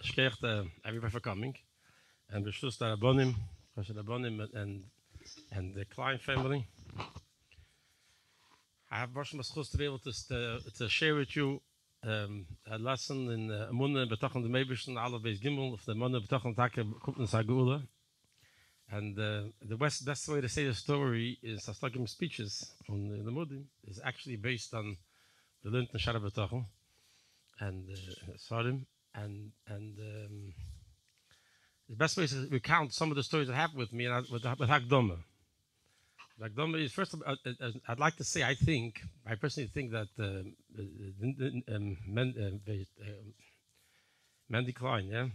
Shkecht everybody for coming, and B'shus Darabonim, and the Klein family. I have much to be able to share with you a lesson in Munne B'tachon the Meibishn Alle Beis Gimel of the Munne B'tachon Take Kupten Sagula. And the best way to say the story is Astagim speeches on the Mudim is actually based on the Linton Shara B'tachon and Sarim and the best way is to recount some of the stories that happened with me and with Hagdoma. Hagdoma is first. I'd like to say I personally think that Mendy Klein, yeah,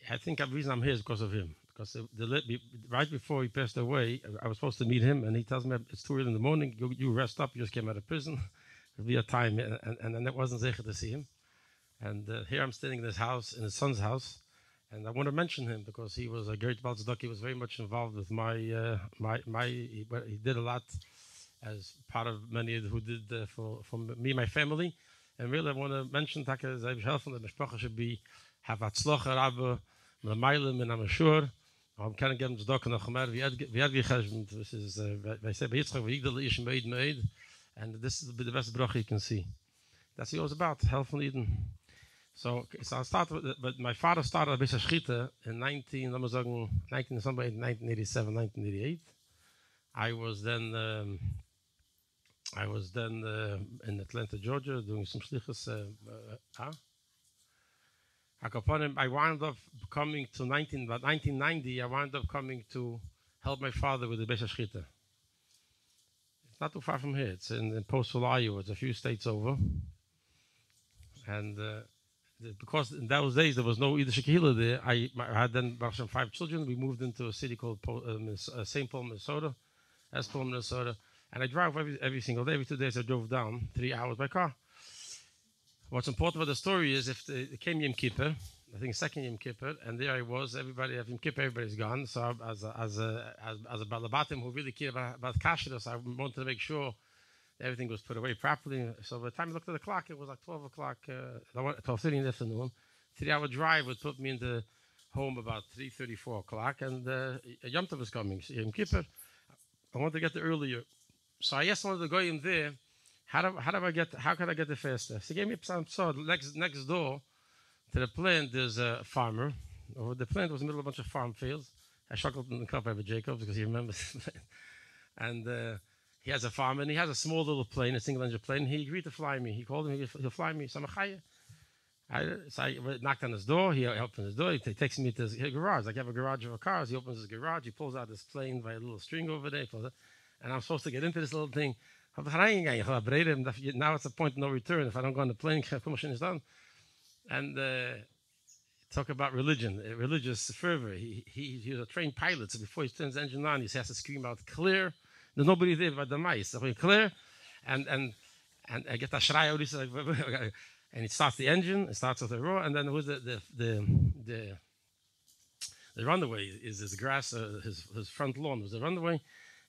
I think the reason I'm here is because of him. Because right before he passed away, I was supposed to meet him, and he tells me it's too early in the morning. You rest up. You just came out of prison. There'll be a time, and it wasn't zecher to see him. And here I'm standing in his house, in his son's house, and I want to mention him because he was a great Balzac. He was very much involved with he did a lot as part of many who did for me and my family. And really, I want to mention that the Mishpacha should be have Hatzlacha Rabba, L'maylim and Amashur. I'm kind of getting to Dok and Achamer. We had Gecheshment. This is I say Yitzchak V'Yigdal Ish Meid Meid, and this is the best bracha you can see. That's what it was about, health and Eden. So I started, but my father started a Beis Shchita in 1987, 1988. I was then in Atlanta, Georgia, doing some shlichus. I wound up coming to 1990. I wound up coming to help my father with the Beis Shchita. It's not too far from here. It's in Postville, Iowa. It's a few states over, and. Because in those days there was no Yiddish Kehillah there, I had then 5 children. We moved into a city called St. Paul, Minnesota, Minnesota, and I drive every single day. Every 2 days I drove down 3 hours by car. What's important about the story is if it came Yom Kippur, I think second Yom Kippur, and there I was. Everybody at Yom Kippur, everybody's gone. So as a balabatim who really cared about kashrus, I wanted to make sure everything was put away properly. So by the time I looked at the clock, it was like 12 o'clock, 12:30 in the afternoon. 3-hour drive would put me into home about 3:30, 4 o'clock, and Yom Tov was coming. Yom Kippur, I wanted to get there earlier. So I asked one of the goyim there, how can I get there faster? So he gave me some sort. Next door to the plant, there's a farmer. Over the plant was in the middle of a bunch of farm fields. I chuckled in the cup over Jacobs because he remembers. And he has a farm, and he has a small little plane, a single-engine plane. He agreed to fly me. He called me, he'll fly me. So I knocked on his door. He opened his door. He takes me to his garage. Like you have a garage of cars. He opens his garage. He pulls out this plane by a little string over there. And I'm supposed to get into this little thing. Now it's a point of no return. If I don't go on the plane, promotion is done. And talk about religion, religious fervor. He was a trained pilot, so before he turns the engine on, he has to scream out, clear. There's nobody there but the mice. So clear, and I get a shrei out, and it starts the engine. It starts with a roar, and then who's the runaway is his grass, his front lawn was the runaway,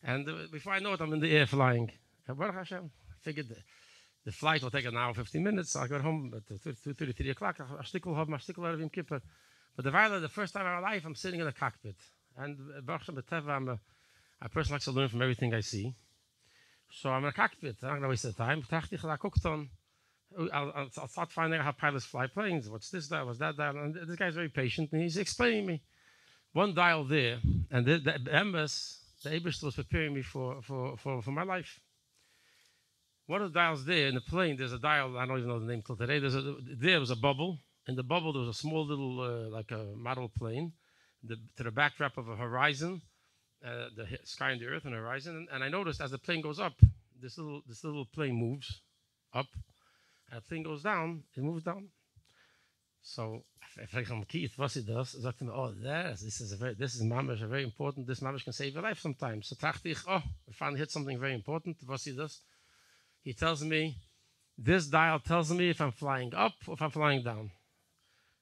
and before I know it, I'm in the air flying. And Baruch Hashem, I figured the flight will take an hour, 15 minutes. So I got home at 2:30, 3 o'clock. I stickle out of Yom Kippur. But the first time in my life, I'm sitting in a cockpit, and Baruch Hashem, I'm a person likes to learn from everything I see. So I'm in a cockpit. I'm not going to waste the time. I'll start finding out how pilots fly planes. What's this dial? What's that dial? And this guy's very patient, and he's explaining me. One dial there, and the MS, the Abish was preparing me for my life. One of the dials there in the plane, there's a dial, I don't even know the name till today. There was a bubble. In the bubble, there was a small little, like a model plane, to the backdrop of a horizon. The sky and the earth and the horizon, and I noticed as the plane goes up, this little plane moves up, and the plane goes down, it moves down. So if I come Keith, what he does, sagt me, oh, this is mamish, very important. This mamish can save your life sometimes. So dachte ich, oh, we finally hit something very important. What he does, he tells me, this dial tells me if I'm flying up or if I'm flying down.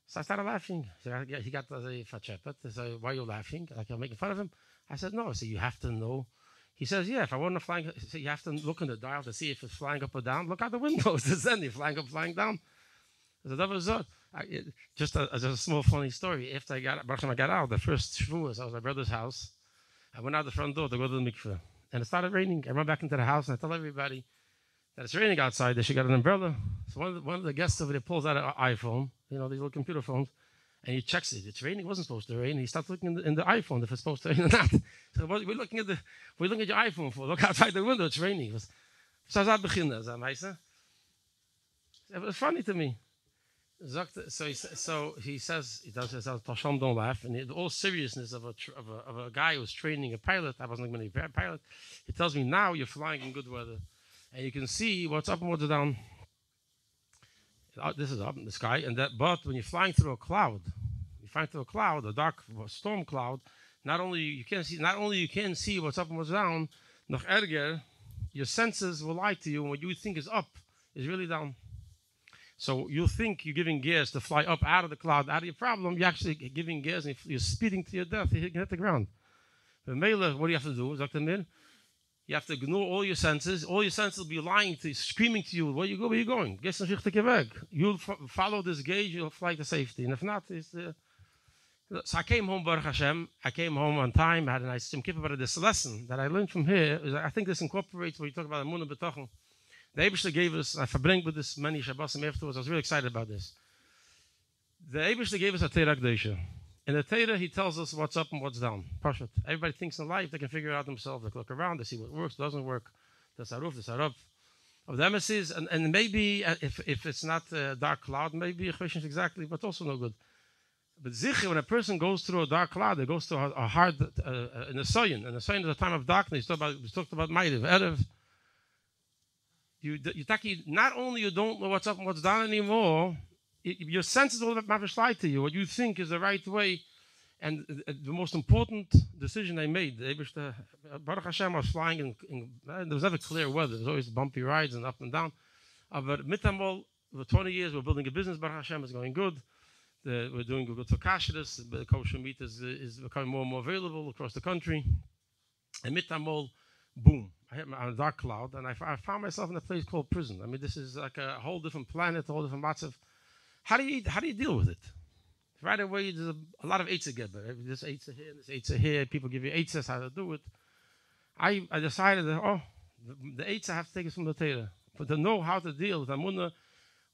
So I started laughing. He got the fachettet. He said, why are you laughing? Like I'm making fun of him. I said, no. So you have to know. He says, yeah, if I want to flying, so you have to look in the dial to see if it's flying up or down. Look out the windows. It's then you're flying up, flying down. Just a small funny story. After I got out, the first Shavuos, I was at my brother's house. I went out the front door to go to the mikveh. And it started raining. I ran back into the house and I told everybody that it's raining outside. They should get an umbrella. So one of the guests over there pulls out an iPhone, these little computer phones, and he checks it. It's raining. It wasn't supposed to rain. He starts looking in the iPhone if it's supposed to rain or not. So we're looking at your iPhone for. Look outside the window. It's raining. It was funny to me. So he says, Sholom, don't laugh. And in all seriousness of a guy who's training a pilot, I wasn't going to be a pilot. He tells me, now you're flying in good weather. And you can see what's up and what's down. This is up in the sky. But when you're flying through a cloud, a dark storm cloud, not only you can see what's up and what's down, noch erger, your senses will lie to you, and what you think is up is really down. So you think you're giving gas to fly up out of the cloud, out of your problem. You're actually giving gas, and you're speeding to your death. You hit the ground. But Mela, what do you have to do? Dr. Mir? You have to ignore all your senses. All your senses will be lying to you, screaming to you, where you going? Get some weg. You'll follow this gauge, you'll fly to safety. And if not, so I came home, Baruch Hashem. I came home on time. I had a nice Yom Kippur, but this lesson that I learned from here, I think this incorporates what you talk about Emunah B'tochen. The Eibishter gave us, I verbring with this many Shabbosim afterwards, I was really excited about this. The Eibishter gave us a Torah Kedosha. In the Torah, he tells us what's up and what's down. Pashut. Everybody thinks in life they can figure it out themselves. They look around, they see what works, doesn't work. The saruf, the sarab of the emissaries. And maybe, if it's not a dark cloud, maybe a question is exactly, but also no good. But zichir, when a person goes through a dark cloud, it goes through a hard, in the Soyin. And the Soyin is a time of darkness. We talked about Ma'ariv, Erev. Not only you don't know what's up and what's down anymore, your senses will lie to you. What you think is the right way. And the most important decision I made, Baruch Hashem, was flying there was never clear weather. There was always bumpy rides and up and down. But mitamol, for 20 years, we're building a business. Baruch Hashem is going good. We're doing good for kashrus. The kosher meat is becoming more and more available across the country. And mitamol, boom. I hit on a dark cloud, and I found myself in a place called prison. I mean, this is like a whole different planet, a whole different matzav. How do you deal with it? Right away, there's a lot of eights together. This eights are here, this eights are here. People give you eights, how to do it. I decided that, the eights I have to take it from the Torah. But to know how to deal with Amunah,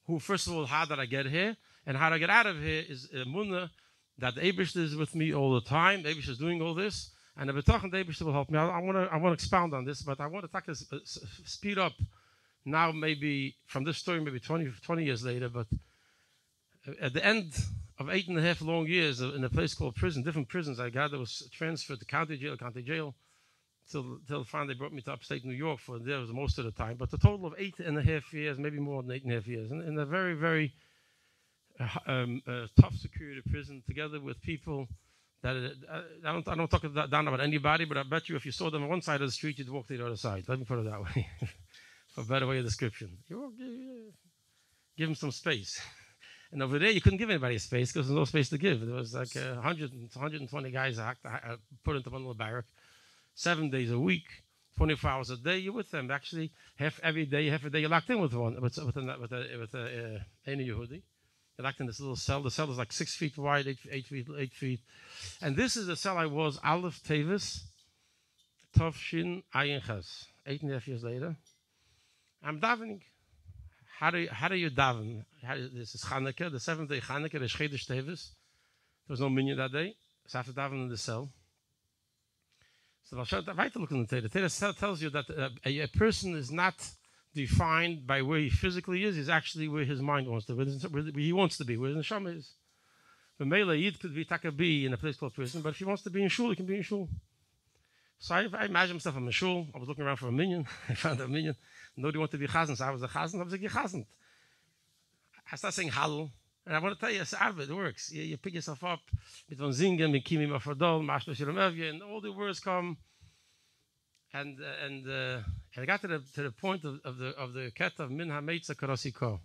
who, first of all, how did I get here? And how do I get out of here is Amunah, that the Eibishter is with me all the time. The Eibishter is doing all this. And the B'tochen, the Eibishter will help me. I want to expound on this, but I want to speed up now, maybe from this story, maybe 20 years later. But at the end of 8.5 long years in a place called prison, different prisons I got, I was transferred to county jail, till finally they brought me to upstate New York for there was most of the time. But a total of 8.5 years, maybe more than 8.5 years, in a very, very tough security prison, together with people that I don't talk down about anybody, but I bet you if you saw them on one side of the street, you'd walk to the other side. Let me put it that way, for a better way of description. Give them some space. And over there, you couldn't give anybody space because there's no space to give. There was like 120 guys I put into one little barrack, 7 days a week, 24 hours a day. You're with them. Actually, half a day you're locked in with a Yehudi. You're locked in this little cell. The cell is like 6 feet wide, 8 feet. And this is the cell I was, Aleph Tevis, Tov Shin Ayin Ches. 8.5 years later, I'm davening. How do you daven? This is Chanukah, the 7th day Chanukah, the Chedesh Tevis. There was no minyan that day, so I have to daven in the cell. So I'll show right to look in the Torah. The Torah tells you that a person is not defined by where he physically is. He's actually where his mind wants to be, where he wants to be, where his neshama is. The Mela Yid could be in a place called prison, but if he wants to be in shul, he can be in shul. So I imagine myself in shul. I was looking around for a minyan. I found a minyan. Nobody wanted to be chazan, so I was a chazan. I was like, you're chazan. I started saying hallel. And I want to tell you, it's Arvid, it works. You pick yourself up, mit von singen, mit kimi mafadol, mashlo shiromevye, and all the words come. And I got to the point of the ket of min hameitza karosiko.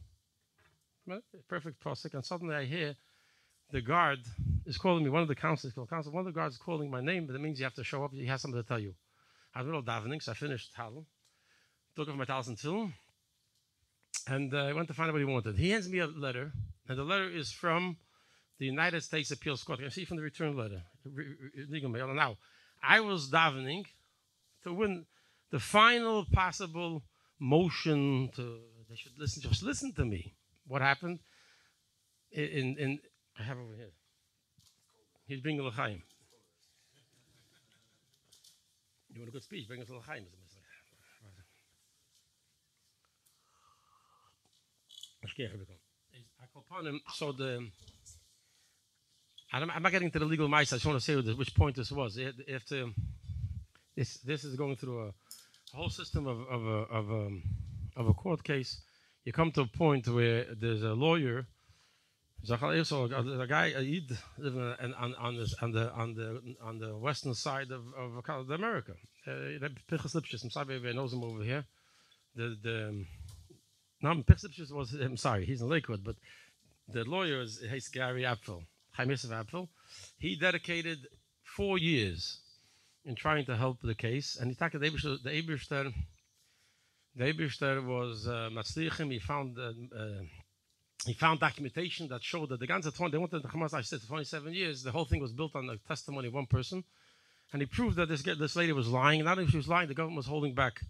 Perfect prosek. And suddenly I hear the guard is calling me. One of the counselors called counsel. One of the guards is calling my name, but that means you have to show up. He has something to tell you. I was a little davening, so I finished hallel. Took off my talis and tefillin, and I went to find out what he wanted. He hands me a letter And the letter is from the United States Appeals Court. You can see from the return letter. Legal mail. Now, I was davening to win the final possible motion to, they should listen, just listen to me. What happened? I have over here. He's bringing l'chaim. You want a good speech? Bring us l'chaim. So I'm not getting to the legal mice. I just want to say which point this was. This is going through a whole system of a court case. You come to a point where there's a lawyer, a guy, a Yid, living on the western side of America. Pinchas Lipschitz, I'm sorry if I knows him over here. Pinchas Lipschitz was, I'm sorry, he's in Lakewood, but the lawyer is Gary Apfel, Chaim Yosef Apfel. He dedicated 4 years in trying to help the case, and he talked to the Eberster. The Eberster was Matzlichim. He found documentation that showed that the ganze 20, they wanted the Hamas, I said, 27 years. The whole thing was built on the testimony of one person, and he proved that this lady was lying. Not only she was lying, the government was holding back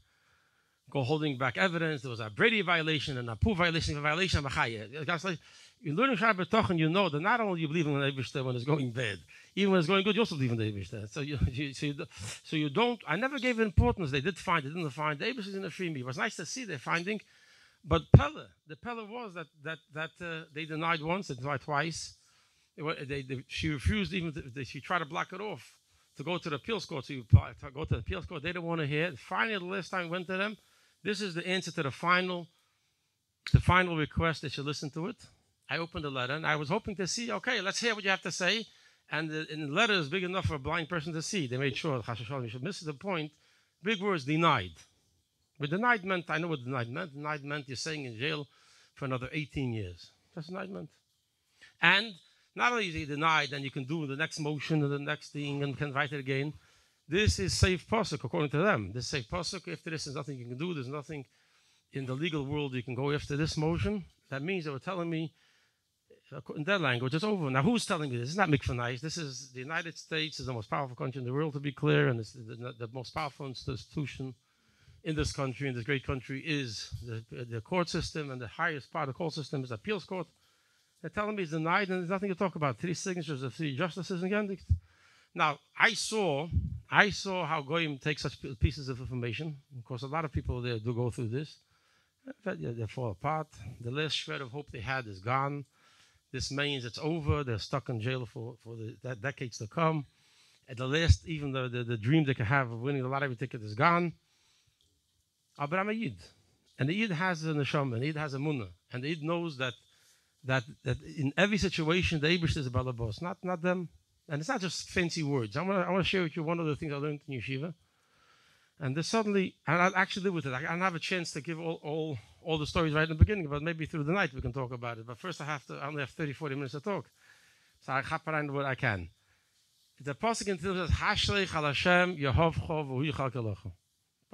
evidence. There was a Brady violation and a Pooh violation, a violation of Achaya. You learn in Shabbat Toch, and you know that not only you believe in the Eberster when it's going bad, even when it's going good, you also believe in the Eberster. So you don't. I never gave it importance. They didn't find. The Eberster didn't free me. It was nice to see their finding, but the Pella was that they denied once, they denied twice. She refused even. She tried to block it off to go to the appeals court. To go to the appeals court, they didn't want to hear it. Finally, the last time I went to them, this is the answer to the final request. They should listen to it. I opened the letter, and I was hoping to see, okay, let's hear what you have to say. And the letter is big enough for a blind person to see. They made sure, you should miss the point. Big words, denied. But denied meant, I know what denied meant. Denied meant you're staying in jail for another 18 years. That's denied meant. And not only is he denied, and you can do the next motion and the next thing and can write it again. This is safe posuk, according to them. This safe posuk, after this, there's nothing you can do. There's nothing in the legal world you can go after this motion. That means they were telling me, in their language, it's over. Now, who's telling me this? It's not Mikvanais. This is the United States, is the most powerful country in the world, to be clear, and it's the most powerful institution in this country, in this great country, is the court system, and the highest part of the court system is the appeals court. They're telling me it's denied, and there's nothing to talk about. 3 signatures of 3 justices in Gendict. Now, I saw how Goyim take such pieces of information. Of course, a lot of people there do go through this. They fall apart. The last shred of hope they had is gone. This means it's over. They're stuck in jail for the decades to come. At the last, even the dream they could have of winning the lottery ticket is gone. But I'm a Yid. And the Yid has a neshama, and the Yid has a munah. And the Yid knows that in every situation, the Eibush is a balabos, not them. And it's not just fancy words. I want to share with you one of the things I learned in yeshiva. And this suddenly, and I'll actually live with it. I don't have a chance to give all the stories right in the beginning, but maybe through the night we can talk about it. But first I only have 30, 40 minutes to talk. So I hop around what I can. The Pasuk in Tehillim says, Hashlech al Hashem Yehovcho v'hu yichal kelecha.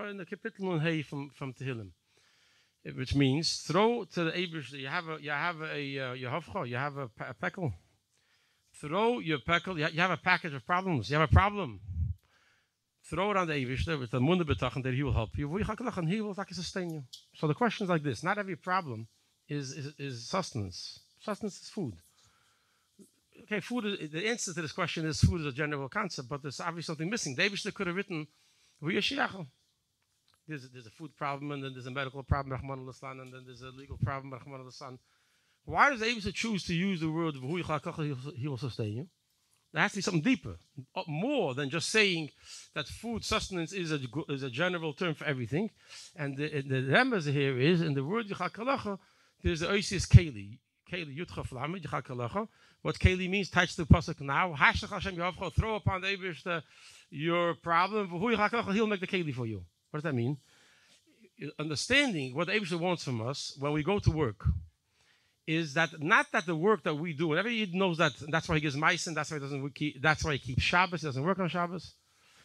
In the Kapitel Nun Hey from Tehillim. Which means, throw to the Eibush, you have a Yehovcho, you have a pekel. Throw your pekel, you have a package of problems. You have a problem. Throw it on the Eibush with the Munah B'tachon that he will help you. And he will sustain you. So the question is like this. Not every problem is sustenance. Sustenance is food. Okay, the answer to this question is food is a general concept, but there's obviously something missing. The Eibush could have written, there's a food problem, and then there's a medical problem, and then there's a legal problem. Why does the Eibush choose to use the word he will sustain you? There has to be something deeper, more than just saying that food sustenance is a general term for everything. And the remez here is, in the word Yichal Kelecha, there's the oisius keli. Keli yutchaf lamed, Yichal Kelecha. What keli means, touch the pasuk now. Hashlech Hashem Yehovcho, throw upon the Eibush your problem. He'll make the keli for you. What does that mean? Understanding what the Eibush wants from us when we go to work is that not that the work that we do, and every Yid knows that, that's why he gives Maisen, that's why he keeps Shabbos, he doesn't work on Shabbos,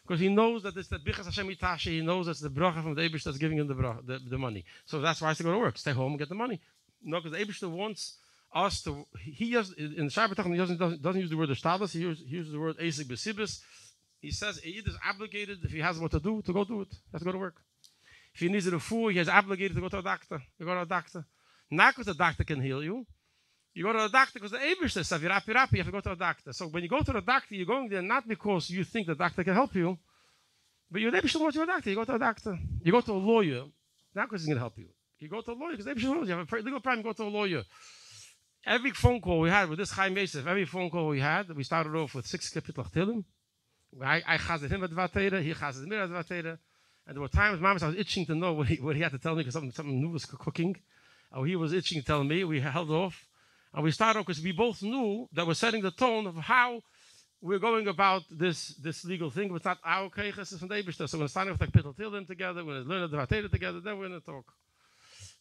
because he knows that it's the Bichas Hashem Itashi, he knows that's the bracha from the Eibush that's giving him the money. So that's why he has to go to work, stay home and get the money. No, because the Eibush wants us to, he has, in Shabbat, he doesn't use the word Estados, he uses the word Esik Besibis. He says, Eid is obligated, if he has what to do, to go do it. He has to go to work. If he needs a refuah, he is obligated to go to a doctor. You go to a doctor. Not because the doctor can heal you. You go to a doctor because the Eibishter says, you have to go to a doctor. So when you go to the doctor, you're going there not because you think the doctor can help you, but your Eibishter wants you to a doctor. You go to a doctor. You go to a lawyer, not because he's going to help you. You go to a lawyer because the Eibishter knows you have a legal problem, you go to a lawyer. Every phone call we had with this Chaim Yosef, every phone call we had, we started off with 6 kapitel Tehillim. I chazed him at Vatera, he chazed me at Vatera. And there were times, Mamas, I was itching to know what he had to tell me because something new was cooking. Or he was itching to tell me. We held off. And we started off because we both knew that we're setting the tone of how we're going about this legal thing. It's not our keiches, it's from the Eibishter. So we're starting off like Kapitel Tehillim together, we're going to learn the Vatera together, then we're going to talk.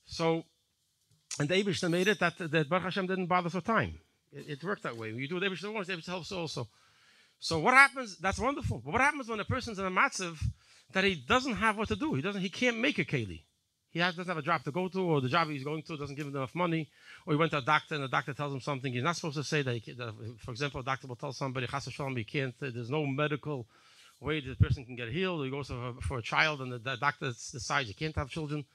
So, and the Eibishter made it that Baruch Hashem didn't bother for time. It worked that way. When you do what the Eibishter wants, the Eibishter helps also. So what happens? That's wonderful. But what happens when a person's in a matzav that he doesn't have what to do? He can't make a keli. He doesn't have a job to go to, or the job he's going to doesn't give him enough money, or he went to a doctor and the doctor tells him something he's not supposed to say. That for example, a doctor will tell somebody, Chas v'shalom, he can't. There's no medical way that the person can get healed. Or he goes for a child, and the doctor decides you can't have children.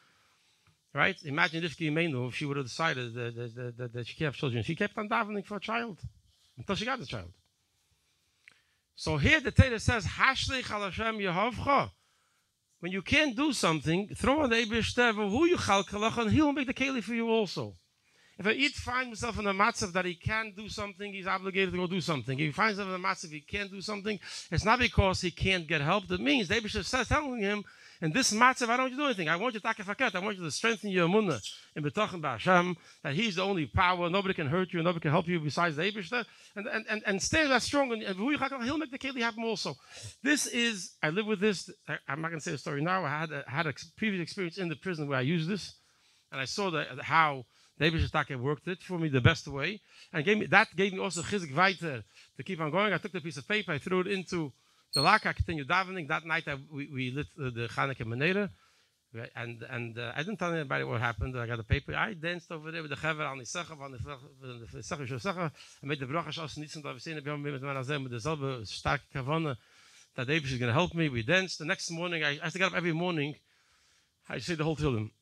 Right? Imagine if she would have decided that she can't have children. She kept on davening for a child until she got the child. So here the Torah says, Hashlech al Hashem Yehovcha. When you can't do something, throw on the Eibishter, who you chalkalach, and he'll make the keli for you also. If a Yid finds himself in a matzav that he can't do something, he's obligated to go do something. If he finds himself in a matzav he can't do something, it's not because he can't get help. It means the Eibishter says, telling him, in this matzav, I don't want you to do anything. I want you to takefaket. I want you to strengthen your emunah in betachin b'Hashem, that He's the only power. Nobody can hurt you. Nobody can help you besides the Eibishter. And stay that strong. And He'll make the keli happen also. This is, I live with this. I'm not going to say the story now. I had a previous experience in the prison where I used this. And I saw how the Eibishter worked it for me the best way. And gave me also chizik weiter to keep on going. I took the piece of paper. I threw it into the laka. I continued davening. That night we lit the Chanukah Menorah, and I didn't tell anybody what happened. I got the paper. I danced over there with the chaver on the sechav, on the sechav. I made the bracha as nitzim that we seen. We met with the selbe starke kavana that the Eibush is going to help me. We danced. The next morning, I used to get up every morning. I say the whole Tehillim.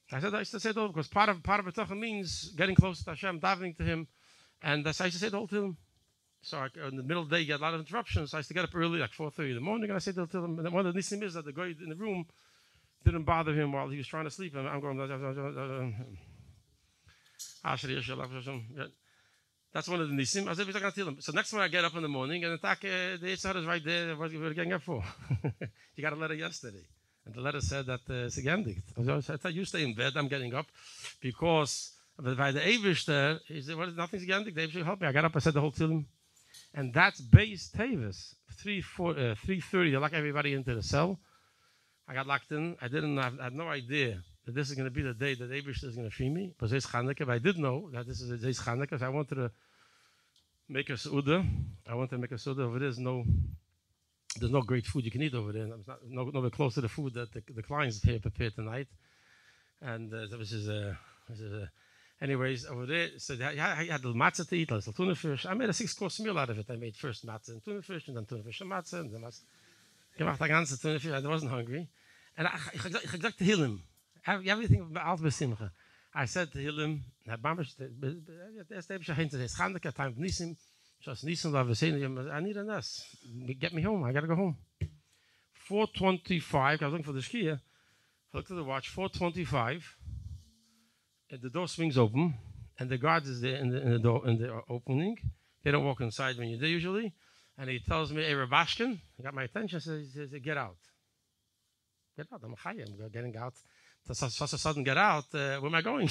I used to say the whole, because part of B'tachon means getting closer to Hashem, davening to Him, and that's I used to say the whole Tehillim. So in the middle of the day, you get a lot of interruptions. So I used to get up early, like 4:30 in the morning, and I said to him, and one of the nisim is that the guy in the room didn't bother him while he was trying to sleep. And I'm going, that's one of the nisim. I said, we're going to tell him. So next one, I get up in the morning, and the Yitzhak is right there. What we were getting up for? You got a letter yesterday. And the letter said that it's again. I said, you stay in bed, I'm getting up, because by the Eibishter, he said, well, nothing's again. The Eibishter help me. I got up, I said the whole Tehillim. And that's base Tavis, 3:30. They lock everybody into the cell. I got locked in. I had no idea that this is going to be the day that Eibishter is going to free me. But I did know that this is the day Chanukah. So I wanted to make a seudah. Over there. There's no great food you can eat over there. It's nowhere close to the food that the clients here prepared tonight. And anyways, over there, so I had the matzah to eat, little tuna fish. I made a 6-course meal out of it. I made first matzah and tuna fish, and then tuna fish and matzah, and then gemacht the ganze tuna fish. I wasn't hungry. And I gesagt to Tehillim, everything out besimcha. I said to Tehillim, time nisim, just nisim, I need a nest. Get me home. I got to go home. 4:25, I was looking for the shkia. I looked at the watch, 4:25. And the door swings open, and the guard is there in the opening. They don't walk inside when you're there usually. And he tells me, hey, Rubashkin, he got my attention, he says, get out. Get out. I'm getting out. Such a sudden get out. Where am I going?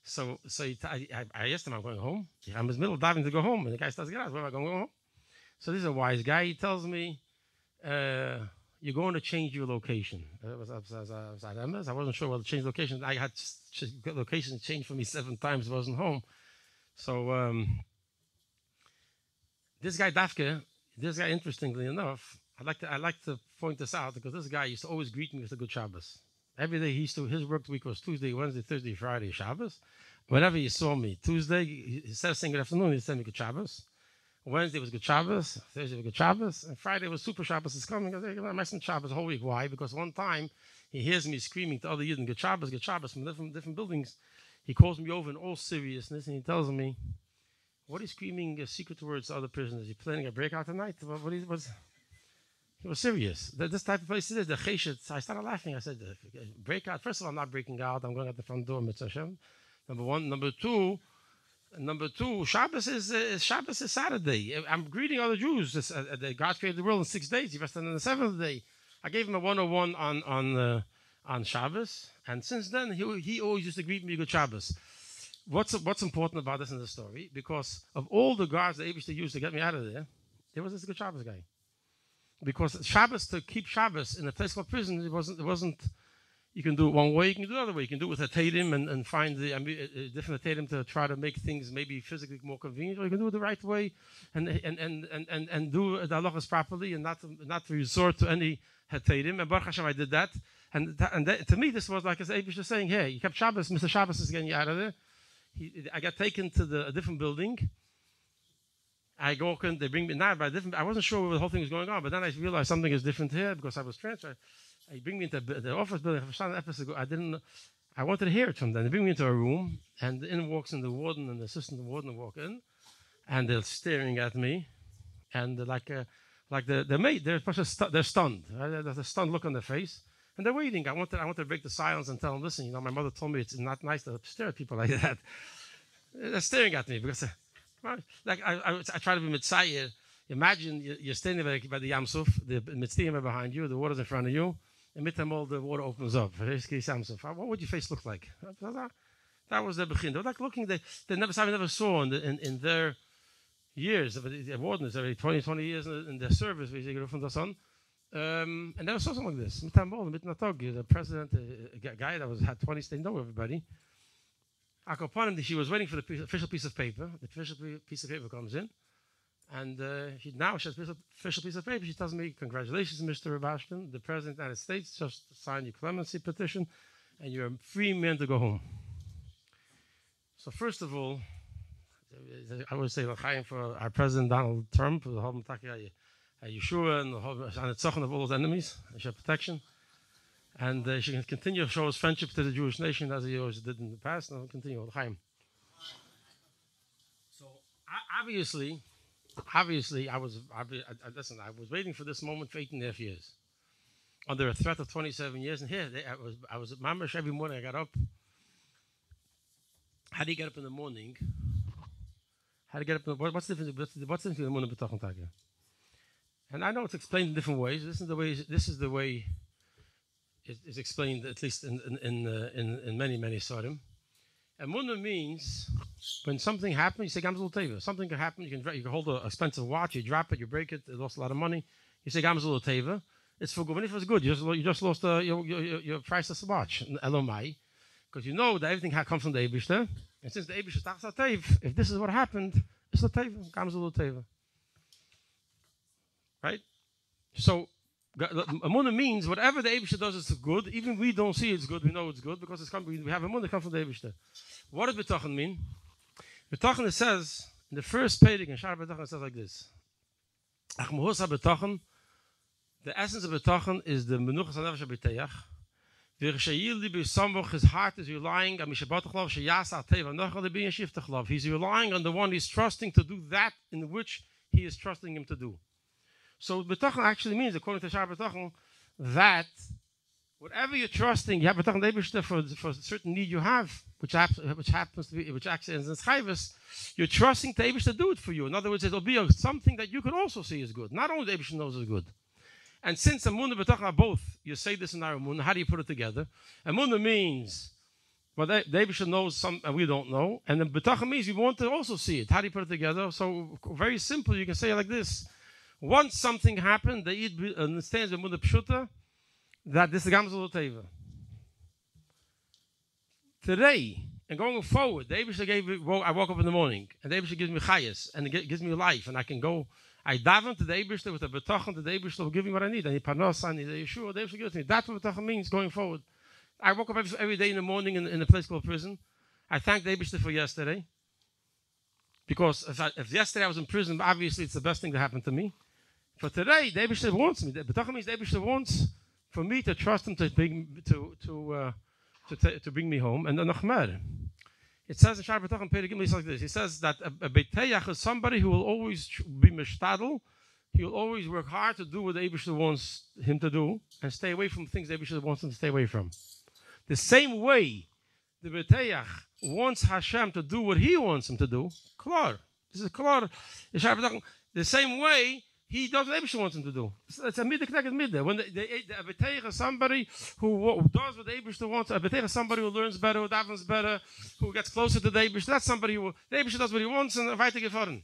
So I asked him, I'm going home. I'm in the middle of diving to go home. And the guy starts, get out. Where am I going home? So this is a wise guy. He tells me, you're going to change your location. I wasn't sure whether to change location. I had location changed for me 7 times. I wasn't home. So this guy Dafke, interestingly enough, I like to point this out because this guy used to always greet me with a good Shabbos. Every day his work week was Tuesday, Wednesday, Thursday, Friday, Shabbos. Whenever he saw me, Tuesday, instead of saying good afternoon, he said me good Shabbos. Wednesday was good Shabbos. Thursday was good Shabbos. And Friday was super Shabbos is coming. I said, I'm messing Shabbos the whole week. Why? Because one time he hears me screaming to other Yidden, good Shabbos from different buildings. He calls me over in all seriousness and he tells me, what are you screaming secret words to other prisoners? You planning a breakout tonight? He was serious. This type of place it is. The Chesed. I started laughing. I said, breakout. First of all, I'm not breaking out. I'm going out the front door, Mitzvah Hashem. Number one. Number two, Shabbos is Saturday. I'm greeting other Jews. God created the world in 6 days. He rested on the seventh day. I gave him a 101 on Shabbos, and since then he always used to greet me good Shabbos. What's important about this in the story? Because of all the guards the Eibishter used to get me out of there was this good Shabbos guy. Because Shabbos, to keep Shabbos in a place called prison, it wasn't. You can do it one way, you can do it another way. You can do it with a tadim and find the different tadim to try to make things maybe physically more convenient, or you can do it the right way and do the halachas properly and not to resort to any tadim. And Baruch Hashem, I did that. And to me, this was like as Abish was saying, hey, you kept Shabbos, Mr. Shabbos is getting you out of there. I got taken to a different building. I go in, they bring me now by different. I wasn't sure where the whole thing was going on, but then I realized something is different here because I was transferred. They bring me into the office building. I wanted to hear it from them. They bring me into a room, and in walks in the warden and the assistant warden walk in, and they're staring at me, and they're like the maid. They're stunned. Right? There's a stunned look on their face, and they're waiting. I wanted to break the silence and tell them, listen, my mother told me it's not nice to stare at people like that. They're staring at me because, I try to be mitzayir. Imagine you're standing by the Yam Suf, the mitzvah behind you, the water's in front of you. And midtime the water opens up. What would your face look like? That was the begin. They were like looking. They never saw in their years. The wardens, every 20 years in their service, from the sun, and never saw something like this. The president, a guy that had 20, they know everybody. She was waiting for the official piece of paper. The official piece of paper comes in. And she has an official piece of paper. She tells me, congratulations, Mr. Rubashkin. The President of the United States just signed your clemency petition, and you're a free man to go home. So first of all, I would say l'chaim for our President Donald Trump, for the whole Yeshua and the whole anitzachon of all those enemies, and show protection. And she can continue to show his friendship to the Jewish nation as he always did in the past, and I'll continue l'chaim. So obviously, I was waiting for this moment for 8.5 years, under a threat of 27 years. And here, I was at mamash every morning. I got up. How do you get up in the morning? What's the difference? What's the difference in the morning b'tachon tagya? And I know it's explained in different ways. This is the way it's explained, at least in many sorim. Emunah means when something happens, you say Gamzul Teva. Something can happen, you can hold an expensive watch, you drop it, you break it, it lost a lot of money. You say Gamzul Teva. It's for good. When it was good, you just lost your priceless watch. Elomai. Because you know that everything comes from the Eibishter. And since the Eibishter talks about Tev, if this is what happened, it's the Teva. Gamzul Teva. Right? So Emunah means whatever the Eibishter does is good. Even we don't see it's good, we know it's good because we have Emunah that comes from the Eibishter. What does B'tachon mean? B'tachon, it says, in the first page in Shar B'tachon, it says like this. The essence of B'tachon is the Menuchas HaNefesh HaB'teach. His heart is relying on He's relying on the one he's trusting to do that in which he is trusting him to do. So B'tachon actually means, according to Shar B'tachon, that whatever you're trusting, you have B'tachon Eibishter for a certain need you have, which happens to be, which actually is in Chayvus, you're trusting the Eibishter to do it for you. In other words, it'll be something that you could also see is good. Not only the Eibishter knows is good. And since Emunah and B'tachon are both, you say this in our Emunah, how do you put it together? Emunah means, well, the Eibishter knows some, and we don't know. And then B'tachon means you want to also see it. How do you put it together? So very simple, you can say it like this. Once something happened, the Yid understands Emunah Pshuta, that this is Gamzul Teva. Today, and going forward, the Eibishter I woke up in the morning, and the Eibishter gives me chayas, and it gives me life, and I can go. I daven to the Eibishter with a B'tachon, the Eibishter will give me what I need. I need Parnos, I need a Yeshua, the Eibishter gives me. That's what B'tachon means going forward. I woke up every day in the morning in a place called prison. I thank the Eibishter for yesterday. Because if yesterday I was in prison, obviously it's the best thing that happened to me. For today, the Eibishter wants me. The B'tachon means the Eibishter wants for me to trust him to bring me home. And then noch mehr. It says in Shar B'tachon Perek Gimel like this. He says that a Beiteyach is somebody who will always be mishtadel. He will always work hard to do what the Eibishter wants him to do and stay away from things the Eibishter wants him to stay away from. The same way the Beiteyach wants Hashem to do what he wants him to do, klar. This is klar. The same way he does what Eibishter wants him to do. It's a midday connected midday. When the Beiteyach is somebody who does what the Eibishter wants, a Beiteyach is somebody who learns better, who davens better, who gets closer to the Eibishter. That's somebody who, the Eibishter does what he wants and weitergefahren.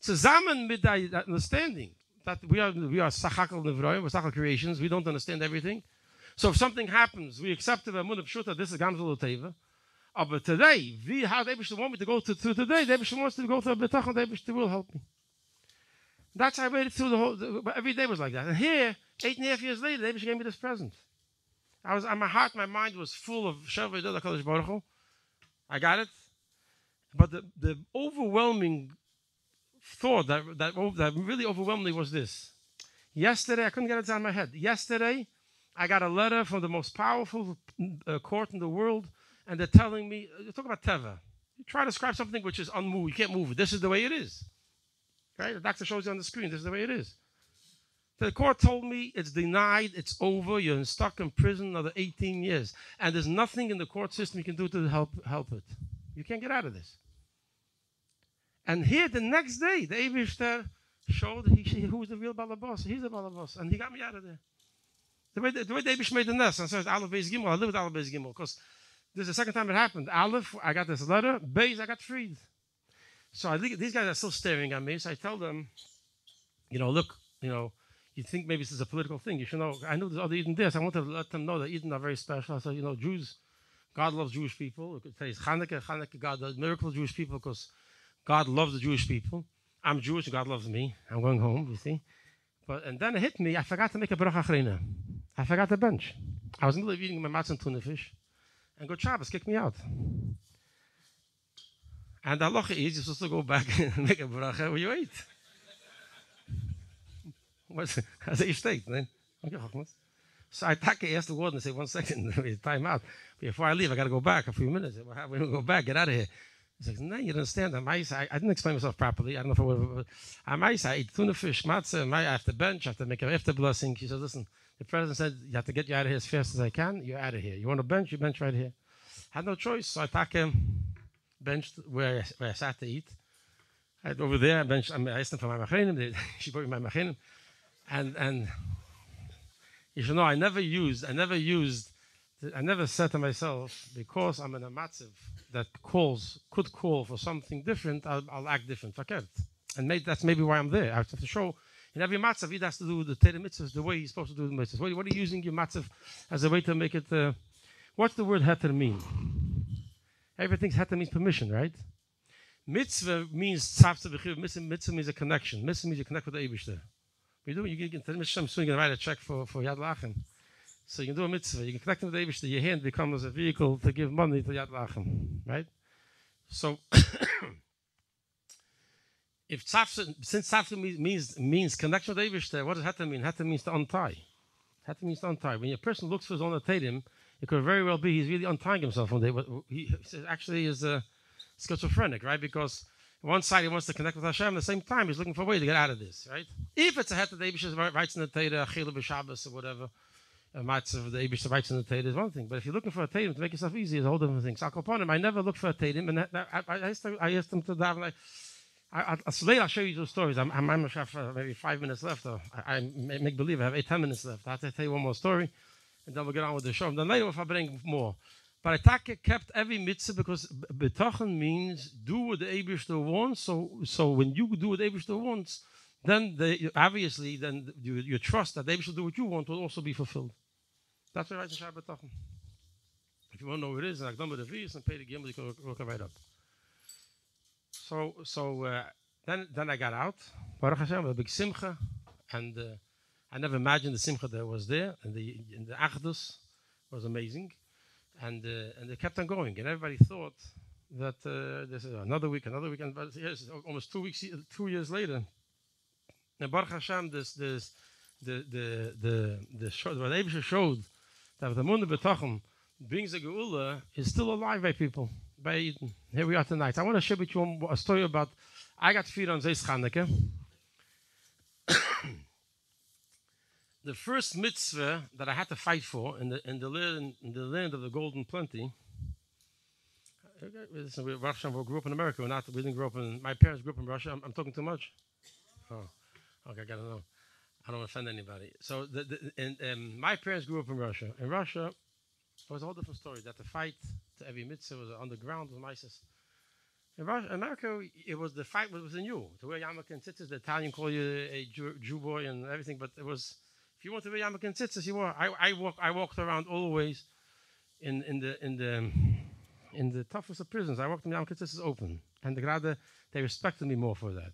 Zusammen mit that understanding that we are Sachakal Nevroim, we're Sachakal creations, we don't understand everything. So if something happens, we accept the Amun of Shuta, this is Gamzul Teva. But today, how the Eibishter want me to go to today, the Eibishter wants to go to a B'tachon, the Eibishter will help me. That's how I made it through the whole, every day was like that. And here, 8.5 years later, the Eibishter gave me this present. My heart, my mind was full of Shavei Dod HaKadosh Baruch Hu. I got it. But the overwhelming thought that really overwhelmed me was this. Yesterday, I couldn't get it out of my head. Yesterday, I got a letter from the most powerful court in the world, and they're telling me, talk about Teva. You try to describe something which is unmoved. You can't move it. This is the way it is. Right? The doctor shows you on the screen. This is the way it is. The court told me it's denied, it's over, you're stuck in prison another 18 years. And there's nothing in the court system you can do to help it. You can't get out of this. And here, the next day, the Eibishter showed who was the real Balabos. He's the Balabos. And he got me out of there. The way the Eibishter made the nest. And says, Aleph, Beis, Gimel. I live with Aleph, Beis, Gimel. Because this is the second time it happened. Aleph, I got this letter. Beis, I got freed. So these guys are still staring at me. So I tell them, look, you think maybe this is a political thing. You should know. I know there's other Eden there. So I want to let them know that Eden are very special. I said, Jews, God loves Jewish people. We could say it's Chanukah, God does miracle Jewish people because God loves the Jewish people. I'm Jewish, God loves me. I'm going home, you see. And then it hit me, I forgot to make a bracha achrina. I forgot the bench. I was in the middle of eating my matzah and tuna fish. And God Shabbos kicked me out. And the halacha is, you're supposed to go back and make a bracha where you ate. As a state, then. So I asked the warden and say, 1 second, time out. Before I leave, I got to go back a few minutes. We don't go back, get out of here. He says, no, you don't understand. I didn't explain myself properly. I don't know if I eat tuna fish, matzah, I have to bench, I have to make an after blessing. She said, listen, the president said, you have to get you out of here as fast as I can. You're out of here. You want to bench? You bench right here. I had no choice. So I benched where I sat to eat. Over there, I asked them for my machinim. She brought me my machinim. And you should know, I never said to myself, because I'm in a matziv that could call for something different, I'll act different. Verkehrt. And that's maybe why I'm there. I have to show, in every matziv, it has to do with the Torah mitzvahs, the way you're supposed to do the mitzvahs. What are you using your matziv as a way to make it, what's the word heter mean? Everything's heter means permission, right? Mitzvah means tzavta b'chiv. Mitzvah means a connection. Mitzvah means you connect with the Eibishter. You can write a check for Yad Lachem. So you can do a mitzvah. You can connect with the Eibishter. Your hand becomes a vehicle to give money to Yad Lachem, right? So, since tzavta means connection with the Eibishter, what does heter mean? Heter means to untie. Heter means to untie. When a person looks for his own atadim, it could very well be he's really untying himself one day. But he actually is schizophrenic, right? Because on one side he wants to connect with Hashem, at the same time he's looking for a way to get out of this, right? If it's a heter, the Eibishter writes in the Torah, Chila b'Shabbos or whatever, a matzah, the Eibishter writes in the Torah is one thing. But if you're looking for a tatum to make yourself easy, it's a whole different thing. So I never look for a tatum, and I asked him to daven. So later I'll show you those stories. I'm have maybe 5 minutes left, or I make believe I have 10 minutes left. I have to tell you one more story, and then we'll get on with the show. And then later if I bring more. But I kept every mitzvah because b'tachon means do what the Eibishter wants. So when you do what the Eibishter wants, then obviously your trust that the Eibishter will do what you want will also be fulfilled. That's what I write in Shar B'tachon. If you want to know what it is, and I've done with the V's and Perek Gimel, you can look it right up. So then I got out. Baruch Hashem, a big simcha, and I never imagined the simcha that was there, and the achdus was amazing, and they kept on going, and everybody thought that this is another week, and but yes, almost 2 years later. And Baruch Hashem, the show, what Abisha showed that the Munah B'Tachim brings the Geula is still alive by people. By Eden. Here we are tonight. I want to share with you a story about. I got feet on Zeis Chanukah. The first mitzvah that I had to fight for in the land of the golden plenty. Listen, we grew up in America. We didn't grow up in. My parents grew up in Russia. I'm talking too much. Oh, okay, I gotta know. I don't want to offend anybody. So, my parents grew up in Russia. In Russia, it was a whole different story. That the fight to every mitzvah was underground with ISIS. In America, it was the fight was within you. To wear yarmulke and tzitzis, the Italian call you a Jew boy and everything. But it was, if you want to wear yarmulke and tzitzis, you wore. I walked around always in the toughest of prisons. I walked in yarmulke and tzitzis open, and they respected me more for that.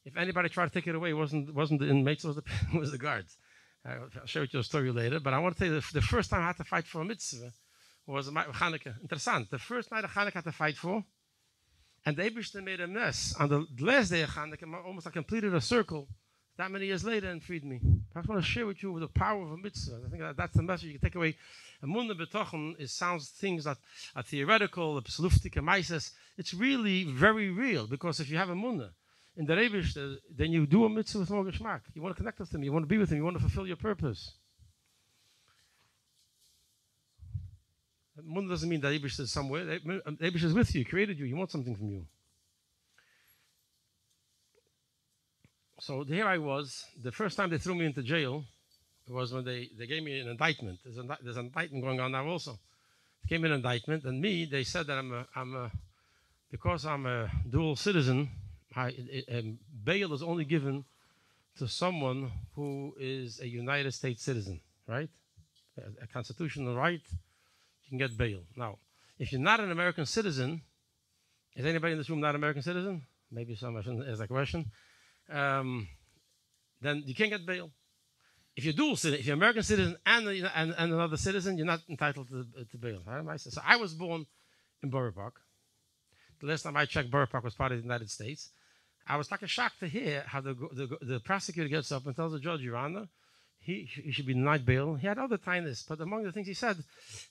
If anybody tried to take it away, it wasn't the inmates, it was the guards. I'll share with you a story later. But I want to tell you the first time I had to fight for a mitzvah was Chanukah. Interessant. The first night of Chanukah I had to fight for. And the Eibishter made a mess. On the last day of Chanukah, almost I completed a circle that many years later and freed me. I just want to share with you the power of a mitzvah. I think that's the message you can take away. Emunah b'tochen sounds things that are theoretical, absolutic, maises. It's really very real because if you have emunah in the Eibishter, then you do a mitzvah with more geschmack. You want to connect with him. You want to be with him. You want to fulfill your purpose. Emunah doesn't mean that Eibishter is somewhere. Eibishter is with you. He created you. He wants something from you. So here I was. The first time they threw me into jail was when they gave me an indictment. There's an indictment going on now also. They gave me an indictment, and they said that because I'm a dual citizen, bail is only given to someone who is a United States citizen, right? A constitutional right. You can get bail. Now, if you're not an American citizen, is anybody in this room not an American citizen? Maybe some is that question. Then you can't get bail. If you're dual citizen, if you're American citizen and another citizen, you're not entitled to bail. Right? So I was born in Borough Park. The last time I checked, Borough Park was part of the United States. I was like a shock to hear how the prosecutor gets up and tells the judge, Your Honor, he should be denied bail. He had other tinnitus, but among the things he said,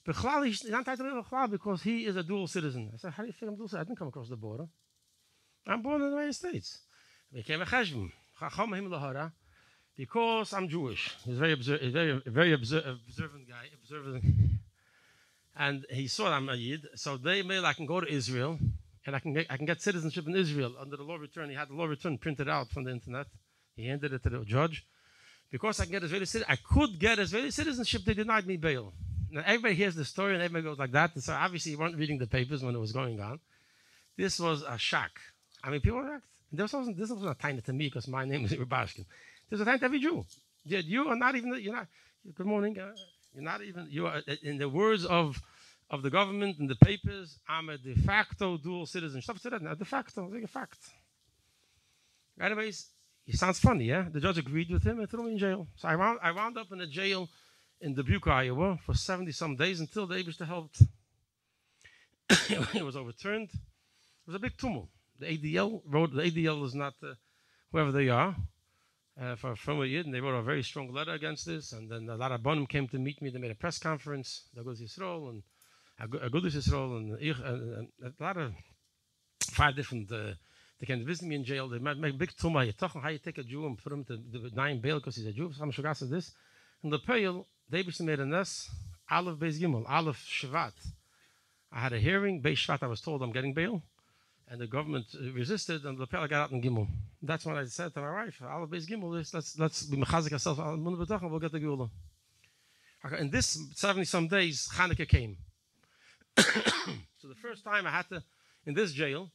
he's not entitled to bail because he is a dual citizen. I said, how do you think I'm dual citizen? I didn't come across the border. I'm born in the United States. I became a cheshbon. Because I'm Jewish. He's very observant guy. And he saw that I'm a Yid. So they made I can go to Israel and I can get citizenship in Israel under the law return. He had the law return printed out from the internet. He handed it to the judge. Because I can get Israeli citizenship, I could get Israeli citizenship, they denied me bail. Now everybody hears the story and everybody goes like that. And so obviously you weren't reading the papers when it was going on. This was a shock. I mean, people were this wasn't a tiny to me because my name is Rubashkin. There's a tiny to every Jew. You are not even, good morning, you are, in the words of the government and the papers, I'm a de facto dual citizen. Stop to that now, de facto, like a fact. Anyways, it sounds funny, yeah? The judge agreed with him and threw me in jail. So I wound up in a jail in Dubuque, Iowa for 70-some days until the Eibishter helped. It was overturned. It was a big tumult. The ADL wrote, the ADL is not whoever they are, from a Yid, and they wrote a very strong letter against this, and then a lot of Bonim came to meet me. They made a press conference, the Agudas Yisrael, and Agudas Yisrael, and a lot of 5 different, they came to visit me in jail. They made a big tumah. How you take a Jew and put him to deny him bail because he's a Jew? Some Shugas of this. And the Peil, they made a nest, Aleph Beis Gimel, Aleph Shvat. I had a hearing, Beis Shvat, I was told I'm getting bail. And the government resisted, and the Lapel got out in Gimel. That's when I said to my wife, Aleph Beis Gimel, let's be mechazik ourselves, we'll get the Geula. In this 70-some days, Chanukah came. So the first time I had to, in this jail,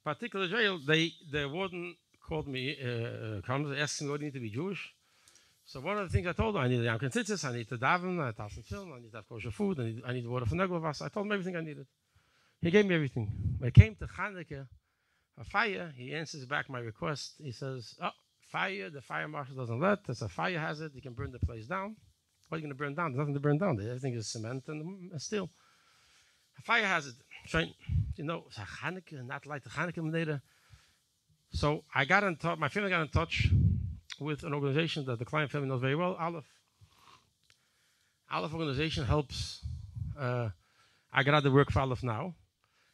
particular jail, the warden called me, asked me, what do you need to be Jewish? So one of the things I told him, I need a Yom Tzitzis, I need to daven, I need to have some film, I need to have kosher food, I need water for Neglovas. I told him everything I needed. He gave me everything. When it came to Chanukah, a fire, he answers back my request. He says, fire, the fire marshal doesn't let. There's a fire hazard. You can burn the place down. What are you going to burn down? There's nothing to burn down. Everything is cement and steel. A fire hazard. Right? you know, Chanukah, not like the Chanukah Meneda. So I got in touch, my family got in touch with an organization that the client family knows very well, Aleph. Aleph organization helps, I got out to work for Aleph now,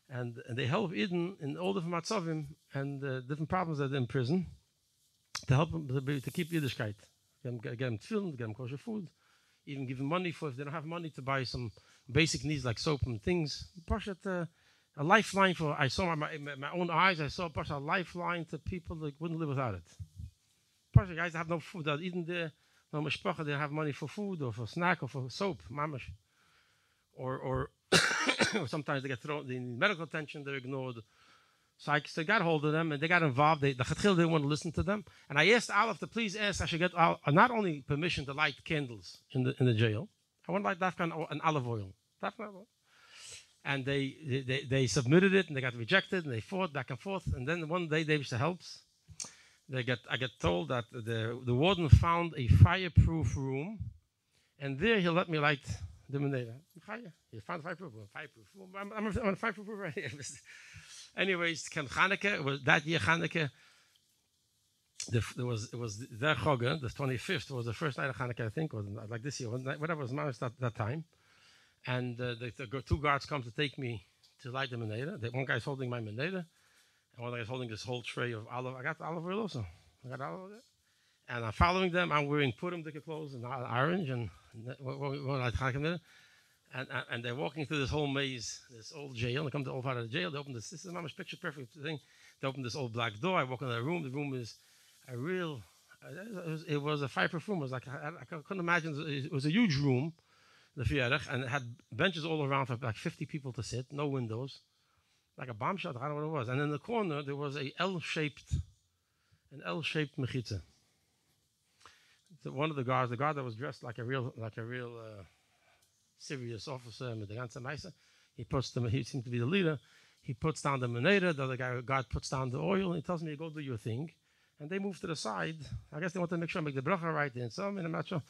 and they help Eden in all different matzavim and different problems that they're in prison, to help them to keep Yiddishkeit. Get them tefillin, get them kosher food, even give them money for if they don't have money to buy some basic needs like soap and things. A lifeline for, I saw my own eyes, I saw a lifeline to people that wouldn't live without it. Guys that have no food, that even there, no mishpacha, they don't have money for food or for snack or for soap, mamash. Or sometimes they get thrown, they need medical attention, they're ignored. So I got hold of them and they got involved. The Chatchil didn't want to listen to them. And I asked Aleph to please ask, I should get not only permission to light candles in the jail, I want to light dafka and olive oil. And they submitted it and they got rejected and they fought back and forth. And then one day they helps. I get told that the warden found a fireproof room, and there he let me light the meneda. He found a fireproof room. I'm a fireproof room right here. Anyways, Chanukah, was that year Chanukah. It was their Choga, the 25th was the first night of Chanukah, I think, or like this year, whatever was managed at that time. And the two guards come to take me to light the meneda. One guy's holding my meneda, and one guy's holding this whole tray of olive. I got olive oil also. I got olive oil. And I'm following them. I'm wearing Purim thicker clothes and orange, and and they're walking through this whole maze, this old jail. They come to the old part of the jail. They open this. This is Mama's picture perfect thing. They open this old black door. I walk in the room. The room is a real. It was a fireproof room. It was like I couldn't imagine. It was a huge room, the Fierach, and it had benches all around for like 50 people to sit. No windows, like a bomb shelter. I don't know what it was. And in the corner there was an L-shaped mechitza. One of the guard that was dressed like a real serious officer, with the ganze Meise, he seemed to be the leader. He puts down the meneda, the other guard puts down the oil, and he tells me, go do your thing. And they move to the side. I guess they want to make sure I make the bracha right in. So I'm not sure.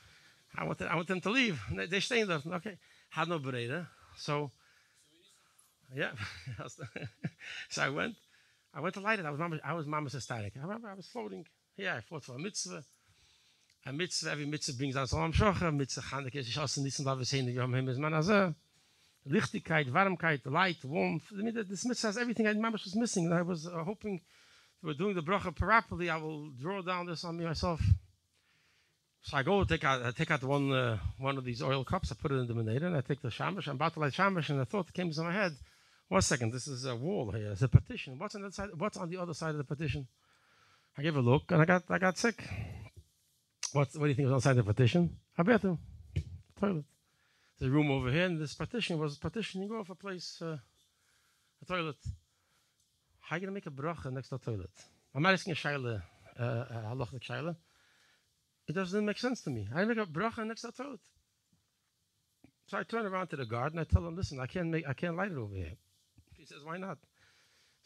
I want them to leave. They're staying there. Okay. Had no bereda. So, yeah. So I went to light it. I was mama's ecstatic. I remember I was floating. Yeah, I fought for a mitzvah. A mitzvah, every mitzvah brings out Sholom Shocha. Mitzvah Chanukah is just nissen da wir sehen, Yom Himmels Manazah. Lichtigkeit, Warmkeit, light, warmth. I mean, this mitzvah has everything Mamash was missing. And I was hoping, if we're doing the bracha properly, I will draw down this on me myself. So I go take out one of these oil cups. I put it in the meneda, and I take the shamash. I'm about to light shamash, and a thought came to my head. 1 second, this is a wall here. It's a partition. What's on the other side of the partition? I gave a look, and I got sick. What do you think was outside the partition? A bathroom, toilet. There's a room over here, and this partition was partitioning off a place, a toilet. How are you going to make a bracha next to a toilet? I'm not asking a shaila, a halachic shaila. It doesn't make sense to me. I make a bracha next to a toilet. So I turn around to the guard and I tell him, listen, I can't light it over here. He says, why not?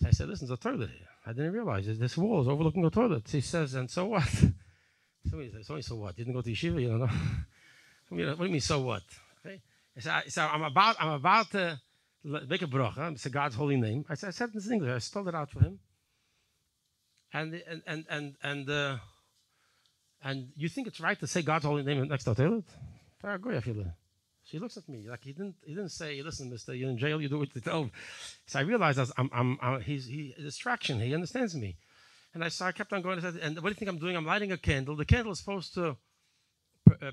So I said, listen, there's a toilet here. I didn't realize it. This wall is overlooking a toilet. He says, and so what? So what? You didn't go to yeshiva, you don't know? What do you mean, so what? Okay. So I'm about to make a bracha. It's God's holy name. I said this in English. I spelled it out for him. And you think it's right to say God's holy name next to the toilet? She looks at me like he didn't say, listen, mister, you're in jail, you do what you tell. So I realized he's a distraction. He understands me. And I kept on going. And what do you think I'm doing? I'm lighting a candle. The candle is supposed to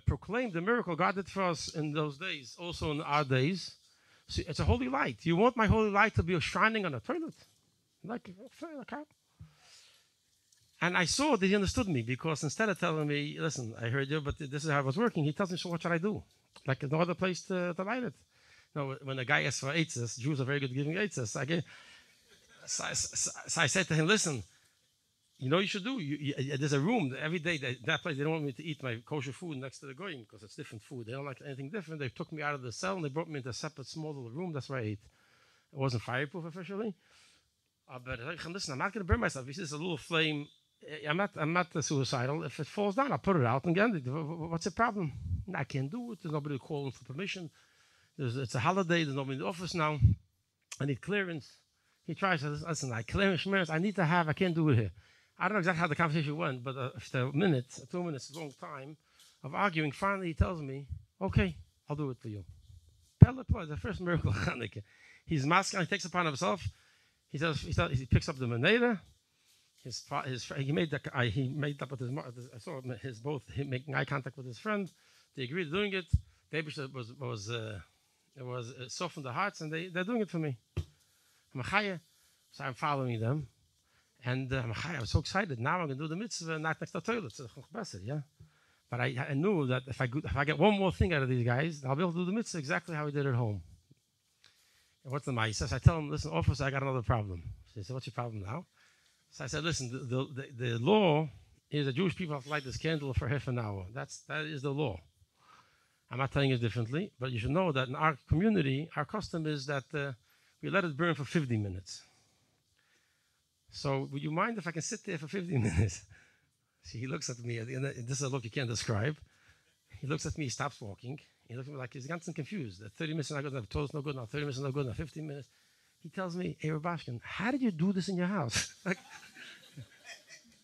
proclaim the miracle God did for us in those days, also in our days. So it's a holy light. You want my holy light to be shining on a toilet? Like how? And I saw that he understood me, because instead of telling me, listen, I heard you, but this is how it was working, he tells me, so what should I do? Like no other place to light it. No, when a guy asks for eitzes, Jews are very good at giving eitzes. So I said to him, listen, you know what you should do? There's a room every day. That place, they don't want me to eat my kosher food next to the goyim because it's different food. They don't like anything different. They took me out of the cell and they brought me into a separate small little room. That's where I ate. It wasn't fireproof officially. But listen, I'm not going to burn myself. This is a little flame. I'm not suicidal. If it falls down, I'll put it out again. What's the problem? I can't do it. There's nobody calling for permission. It's a holiday. There's nobody in the office now. I need clearance. He tries to listen. I claim Shmeres. I can't do it here. I don't know exactly how the conversation went, but after a minute, 2 minutes, a long time of arguing, finally he tells me, "Okay, I'll do it for you." The first miracle of Hanukkah. He's masking. He takes it upon himself. He picks up the Meneda. He made up with his. I saw him making eye contact with his friend. They agreed to doing it. They was softened the hearts, and they're doing it for me. So I'm following them, and I was so excited. Now I'm going to do the mitzvah, not next to the toilet. So yeah. But I knew that if I get one more thing out of these guys, I'll be able to do the mitzvah exactly how I did at home. And what's the ma'isa? I tell him, listen, officer, I got another problem. So he said, what's your problem now? So I said, listen, the law is that Jewish people have to light this candle for half an hour. That is the law. I'm not telling you differently, but you should know that in our community, our custom is that we let it burn for 50 minutes. So would you mind if I can sit there for 50 minutes? See, he looks at me, and this is a look you can't describe. He looks at me, he stops walking. He looks at me like he's ganz confused. 30 minutes is not good enough, 12 is not good enough, 30 minutes is not good enough, 15 minutes. He tells me, hey, Rubashkin, how did you do this in your house?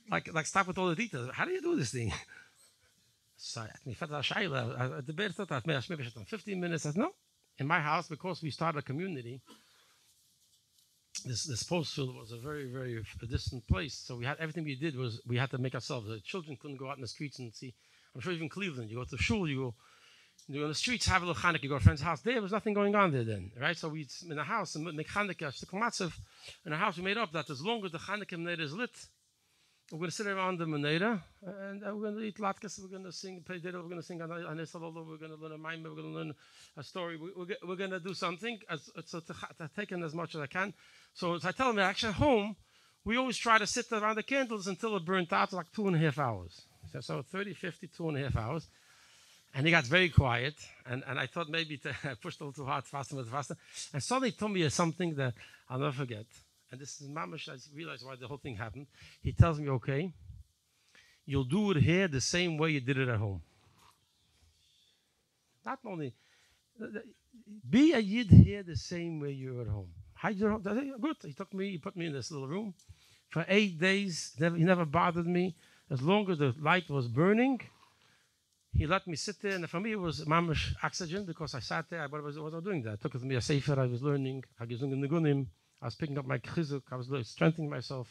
like stop with all the details. How do you do this thing? So I debated it 15 minutes. I said, no. In my house, because we started a community, this postfield was a very, very distant place. So everything we did was we had to make ourselves. The children couldn't go out in the streets and see. I'm sure even Cleveland, you go to shul, you go in the streets, have a little Hanukkah, you go to a friend's house. There was nothing going on there then, right? So we in the house and make Hanukkah, shtickl matzav. In the house we made up that as long as the Hanukkah Meneda is lit, we're going to sit around the Meneda and we're going to eat latkes, we're going to sing, we're going to sing Anes Halolo, we're going to learn a maimah, we're going to learn a story, we're going to do something so to take in as much as I can. So as I tell them, actually at home, we always try to sit around the candles until it burnt out, like 2.5 hours. So 30, 50, 2.5 hours. And he got very quiet, and I thought maybe I pushed a little too hard, faster. And suddenly he told me something that I'll never forget. And this is mamash, I realized why the whole thing happened. He tells me, okay, you'll do it here the same way you did it at home. Not only, be a yid here the same way you're at home. Good. He put me in this little room. For 8 days, he never bothered me. As long as the light was burning, he let me sit there, and for me it was mamash oxygen because I sat there. What was I doing there? I took with me a sefer. I was learning. I was picking up my chizuk. I was strengthening myself.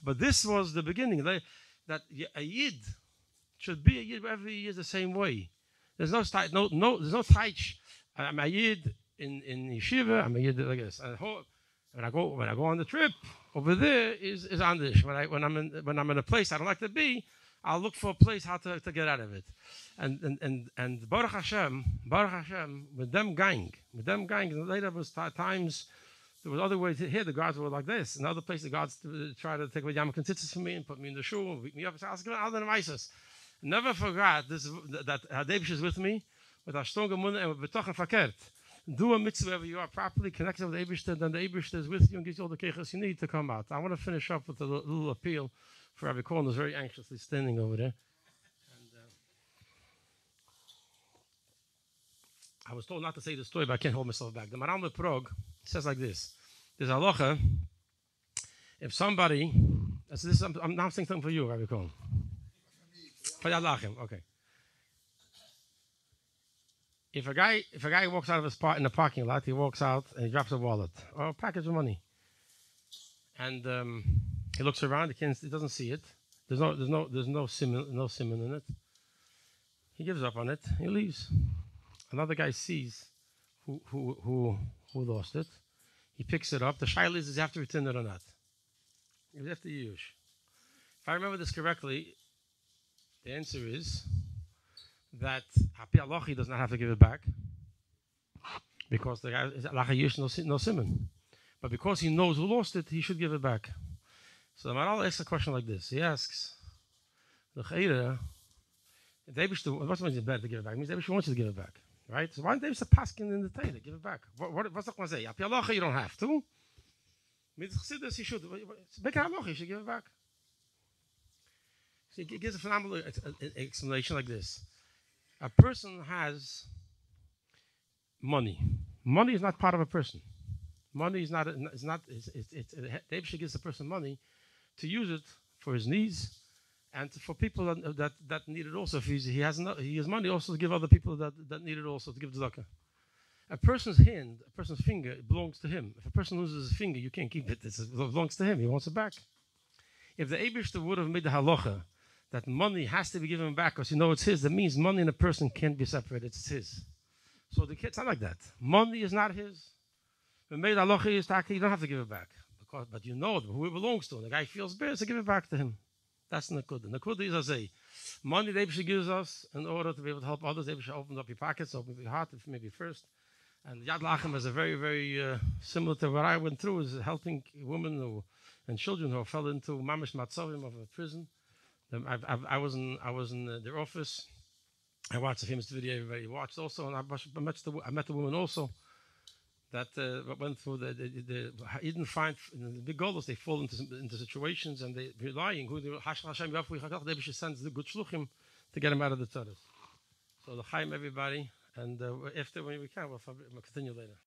But this was the beginning. That a yid should be a yid every year the same way. There's no there's no taich. I'm a yid in yeshiva. I'm a yid like this. When I go on the trip over there is Andish. When I'm in a place I don't like to be, I'll look for a place how to get out of it. And Baruch Hashem, with them gang, later was times, there was other ways. Here the guards were like this. In other places the guards tried to take away Yom Kontitzis from me and put me in the shul and beat me up. I was given all the Nemaises. Never forgot that Hadevish is with me, with our stronger munah and with betochen fakert. Do a mitzvah wherever you are properly connected with the Eibishter, then the Eibishter is with you and gives you all the keiches you need to come out. I want to finish up with a little appeal for Rabbi Korn, who's very anxiously standing over there. And I was told not to say the story, but I can't hold myself back. The Maram of Prague says like this. There's a halacha. If somebody, I'm now saying something for you, Rabbi Korn. For Yadlachim, okay. If a guy walks out of his in the parking lot, he walks out and he drops a wallet or a package of money, and he looks around. He doesn't see it. There's no simon in it. He gives up on it. He leaves. Another guy sees who lost it. He picks it up. The shaila is, does he have to return it or not? You have to use. If I remember this correctly, the answer is that Hapi Alochi does not have to give it back because the guy is Alacha Yish no simon. But because he knows who lost it, he should give it back. So the Maral asks a question like this. He asks, the Chayra, what's means bad to give it back? It means Davish wants you to give it back. Right? So why don't Davish paskin in the Torah? Give it back. What's the say? Hapi Alochi, you don't have to. Mitzchsidus, he should. Bekar Alochi, you should give it back. So he gives a phenomenal explanation like this. A person has money. Money is not part of a person. Money is not. The Eibishter gives the person money to use it for his needs, and for people that need it also. If he has money also to give other people that need it also to give tzedakah. A person's hand, a person's finger, it belongs to him. If a person loses his finger, you can't keep it. It belongs to him. He wants it back. If the Eibishter would have made the halacha that money has to be given back because it's his, that means money and a person can't be separated. It's his. So the kid's not like that. Money is not his. The made halacha is that you don't have to give it back. But who it belongs to. And the guy feels bad, so give it back to him. That's Nakuda. Nakuda is, I say, money the Eibishter gives us in order to be able to help others. The Eibishter opens up your pockets, opens up your heart, maybe first. And Yad Lachem is a very, very similar to what I went through, is helping women and children who fell into mamish matzavim of a prison. I was in their office. I watched a famous video everybody watched also, and I met the woman also that went through he didn't find in the big goals. They fall into situations and they relying who the Eibishter sends the good shluchim to get them out of the tzaras. So the Chaim everybody. And after when we can, we'll continue later.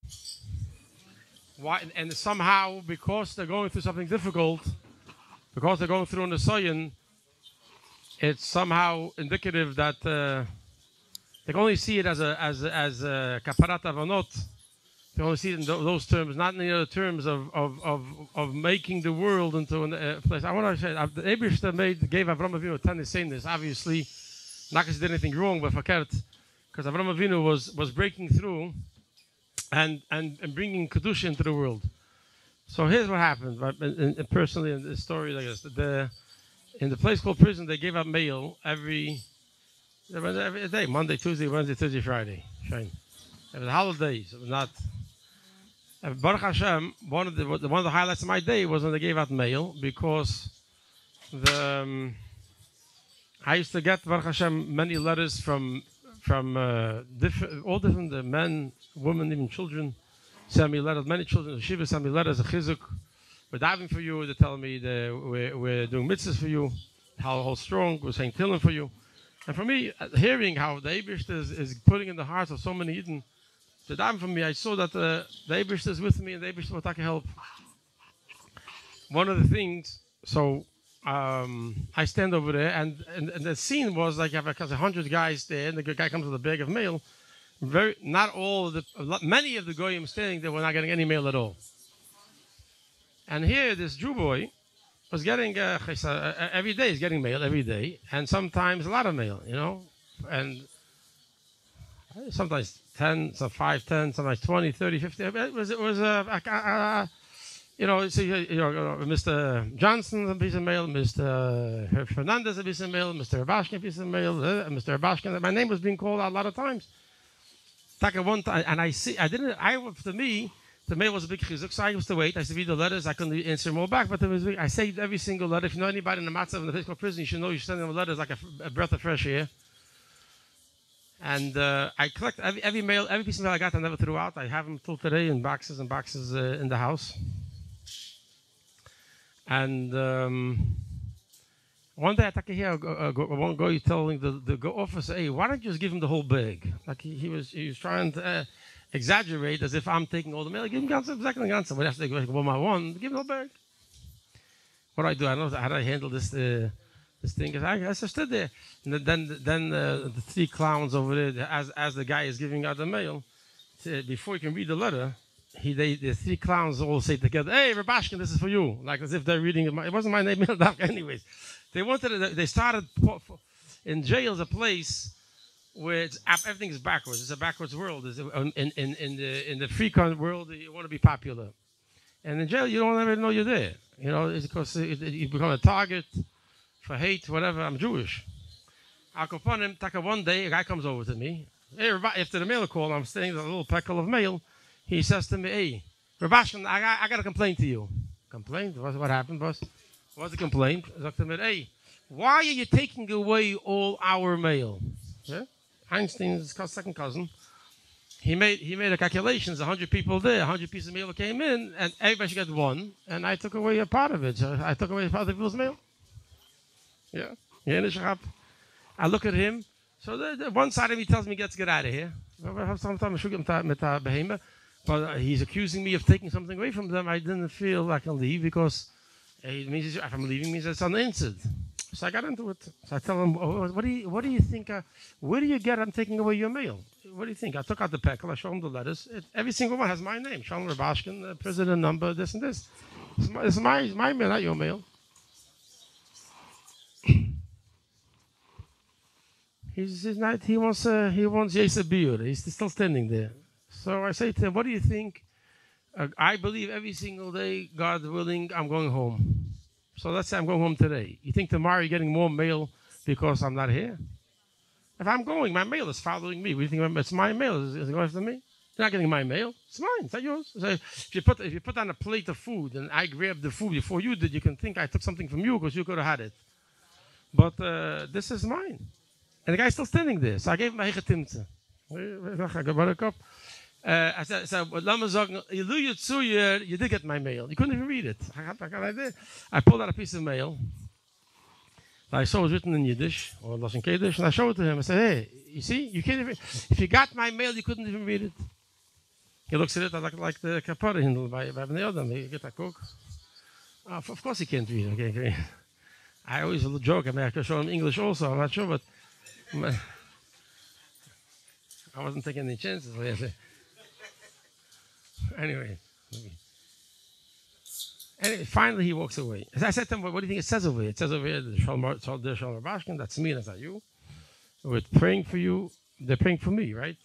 Why? And somehow, because they're going through something difficult, because they're going through an Nisayon, it's somehow indicative that they can only see it as a kaparat avonot. They only see it in those terms, not in the other terms of making the world into a place. I want to say the Eibishter gave Avraham Avinu a tennis saying this. Obviously, not because he did anything wrong, but fakert. Because Avraham Avinu was breaking through and bringing Kedusha into the world. So here's what happened. Personally, in this story, I guess, in the place called prison, they gave out mail every day, Monday, Tuesday, Wednesday, Thursday, Friday. Fine. It was holidays. It was not. Baruch Hashem, one of the highlights of my day was when they gave out mail, because I used to get, Baruch Hashem, many letters from all different men, women, even children send me letters. Many children, the Shiva send me letters, a chizuk. We're diving for you. They're telling me we're doing mitzvahs for you. How strong. We're saying tillim for you. And for me, hearing how the Eibishter is putting in the hearts of so many Yidden, the diving for me, I saw that the Eibishter is with me and the Eibishter will take help. One of the things, so I stand over there, and the scene was like you have 100 guys there, and the guy comes with a bag of mail. Many of the goyim standing there were not getting any mail at all. And here, this Jew boy was getting every day. He's getting mail every day, and sometimes a lot of mail, and sometimes 10, some 5, 10, sometimes 20, 30, 50. It was Mr. Johnson a piece of mail, Mr. Fernandez a piece of mail, Mr. Rubashkin a piece of mail, Mr. Rubashkin. My name was being called out a lot of times. One time, and to me, the mail was a big chizuk, so I used to wait. I used to read the letters. I couldn't answer them all back, but I saved every single letter. If you know anybody in the matzav in the physical prison, you should know you send them letters like a breath of fresh air. And I collect every mail, every piece of mail I got, I never threw out. I have them till today in boxes and boxes in the house. And one day I hear one guy telling the officer, "Hey, why don't you just give him the whole bag?" Like he was trying to exaggerate as if I'm taking all the mail. Give him exactly the answer. But after they go one by one, give him the whole bag. What do? I don't know how do I handle this thing. I stood there, and then the three clowns over there, as the guy is giving out the mail, before you can read the letter, the three clowns all say together, "Hey, Rubashkin, this is for you," like as if they're reading it. It wasn't my name, anyways. They started in jail is a place where everything is backwards. It's a backwards world. In the free world, you want to be popular, and in jail you don't ever know you're there. It's because you become a target for hate, whatever. I'm Jewish. I'll go upon him. One day, a guy comes over to me. Hey, after the mail call, I'm standing with a little peckle of mail. He says to me, "Hey, Rubashkin, I got a complaint to you." Complaint? What happened, boss? What's the complaint? I said to him, "Hey, why are you taking away all our mail?" Yeah? Einstein's second cousin. He made the calculations. 100 people there, 100 pieces of mail came in, and everybody should get one. And I took away a part of it. So I took away part of the people's mail. Yeah. I look at him. So the one side of me tells me, get out of here. But he's accusing me of taking something away from them. I didn't feel I can leave because it means if I'm leaving means it's unanswered. So I got into it. So I tell him, oh, what do you think? Where do you get I'm taking away your mail? What do you think? I took out the packet. I showed him the letters. Every single one has my name. Sholom Rubashkin, president number, this and this. It's my mail, not your mail. He's not. He wants Yesa Biur. He's still standing there. So I say to him, what do you think? I believe every single day, God willing, I'm going home. So let's say I'm going home today. You think tomorrow you're getting more mail because I'm not here? If I'm going, my mail is following me. What do you think? It's my mail. Is it going after me? You're not getting my mail. It's mine. It's not yours. So if you put on a plate of food and I grabbed the food before you did, you can think I took something from you because you could have had it. But this is mine. And the guy's still standing there. So I gave him a hegetimte. I said, Lama sagen, you did get my mail. You couldn't even read it. I pulled out a piece of mail. I saw it was written in Yiddish or Lashon Kodesh, and I showed it to him. I said, hey, you see, you can't even, if you got my mail, you couldn't even read it. He looks at it like the kapara handle by the other. He get a cook. Of course he can't read it. Okay. I always joke, I mean, I could show him English also, I'm not sure, but I wasn't taking any chances. Anyway, finally he walks away. As I said to him, what do you think it says over here? It says over here, the Sholom Rubashkin, that's me, that's not you. We're praying for you. They're praying for me, right?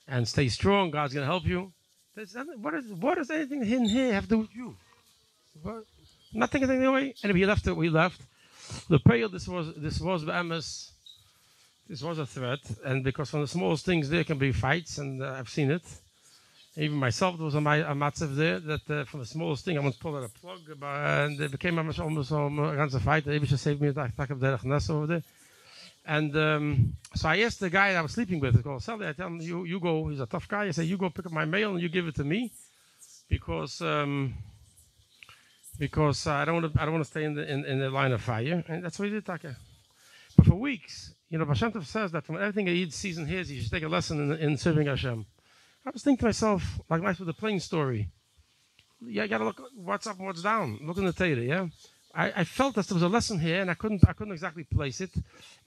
And stay strong. God's going to help you. What does anything in here have to do with you? Nothing taking away. Anyway, we left. The prayer, this was Be'emes. This was a threat. And because from the smallest things there can be fights, and I've seen it. Even myself, there was a matzav there that from the smallest thing, I want to pull out a plug, and it became almost a ganze fight. The Eibusher saved me the back of the Ness over there. And so I asked the guy that I was sleeping with, called Sally, I tell him, you go, he's a tough guy. I say, you go pick up my mail and you give it to me because I don't want to stay in the line of fire. And that's what he did, Taka. But for weeks, Baal Shem Tov says that from everything he sees and hears, you should take a lesson in serving Hashem. I was thinking to myself, like nice with the plane story. Yeah, you got to look what's up and what's down. Look in the Torah, yeah? I felt that there was a lesson here, and I couldn't exactly place it.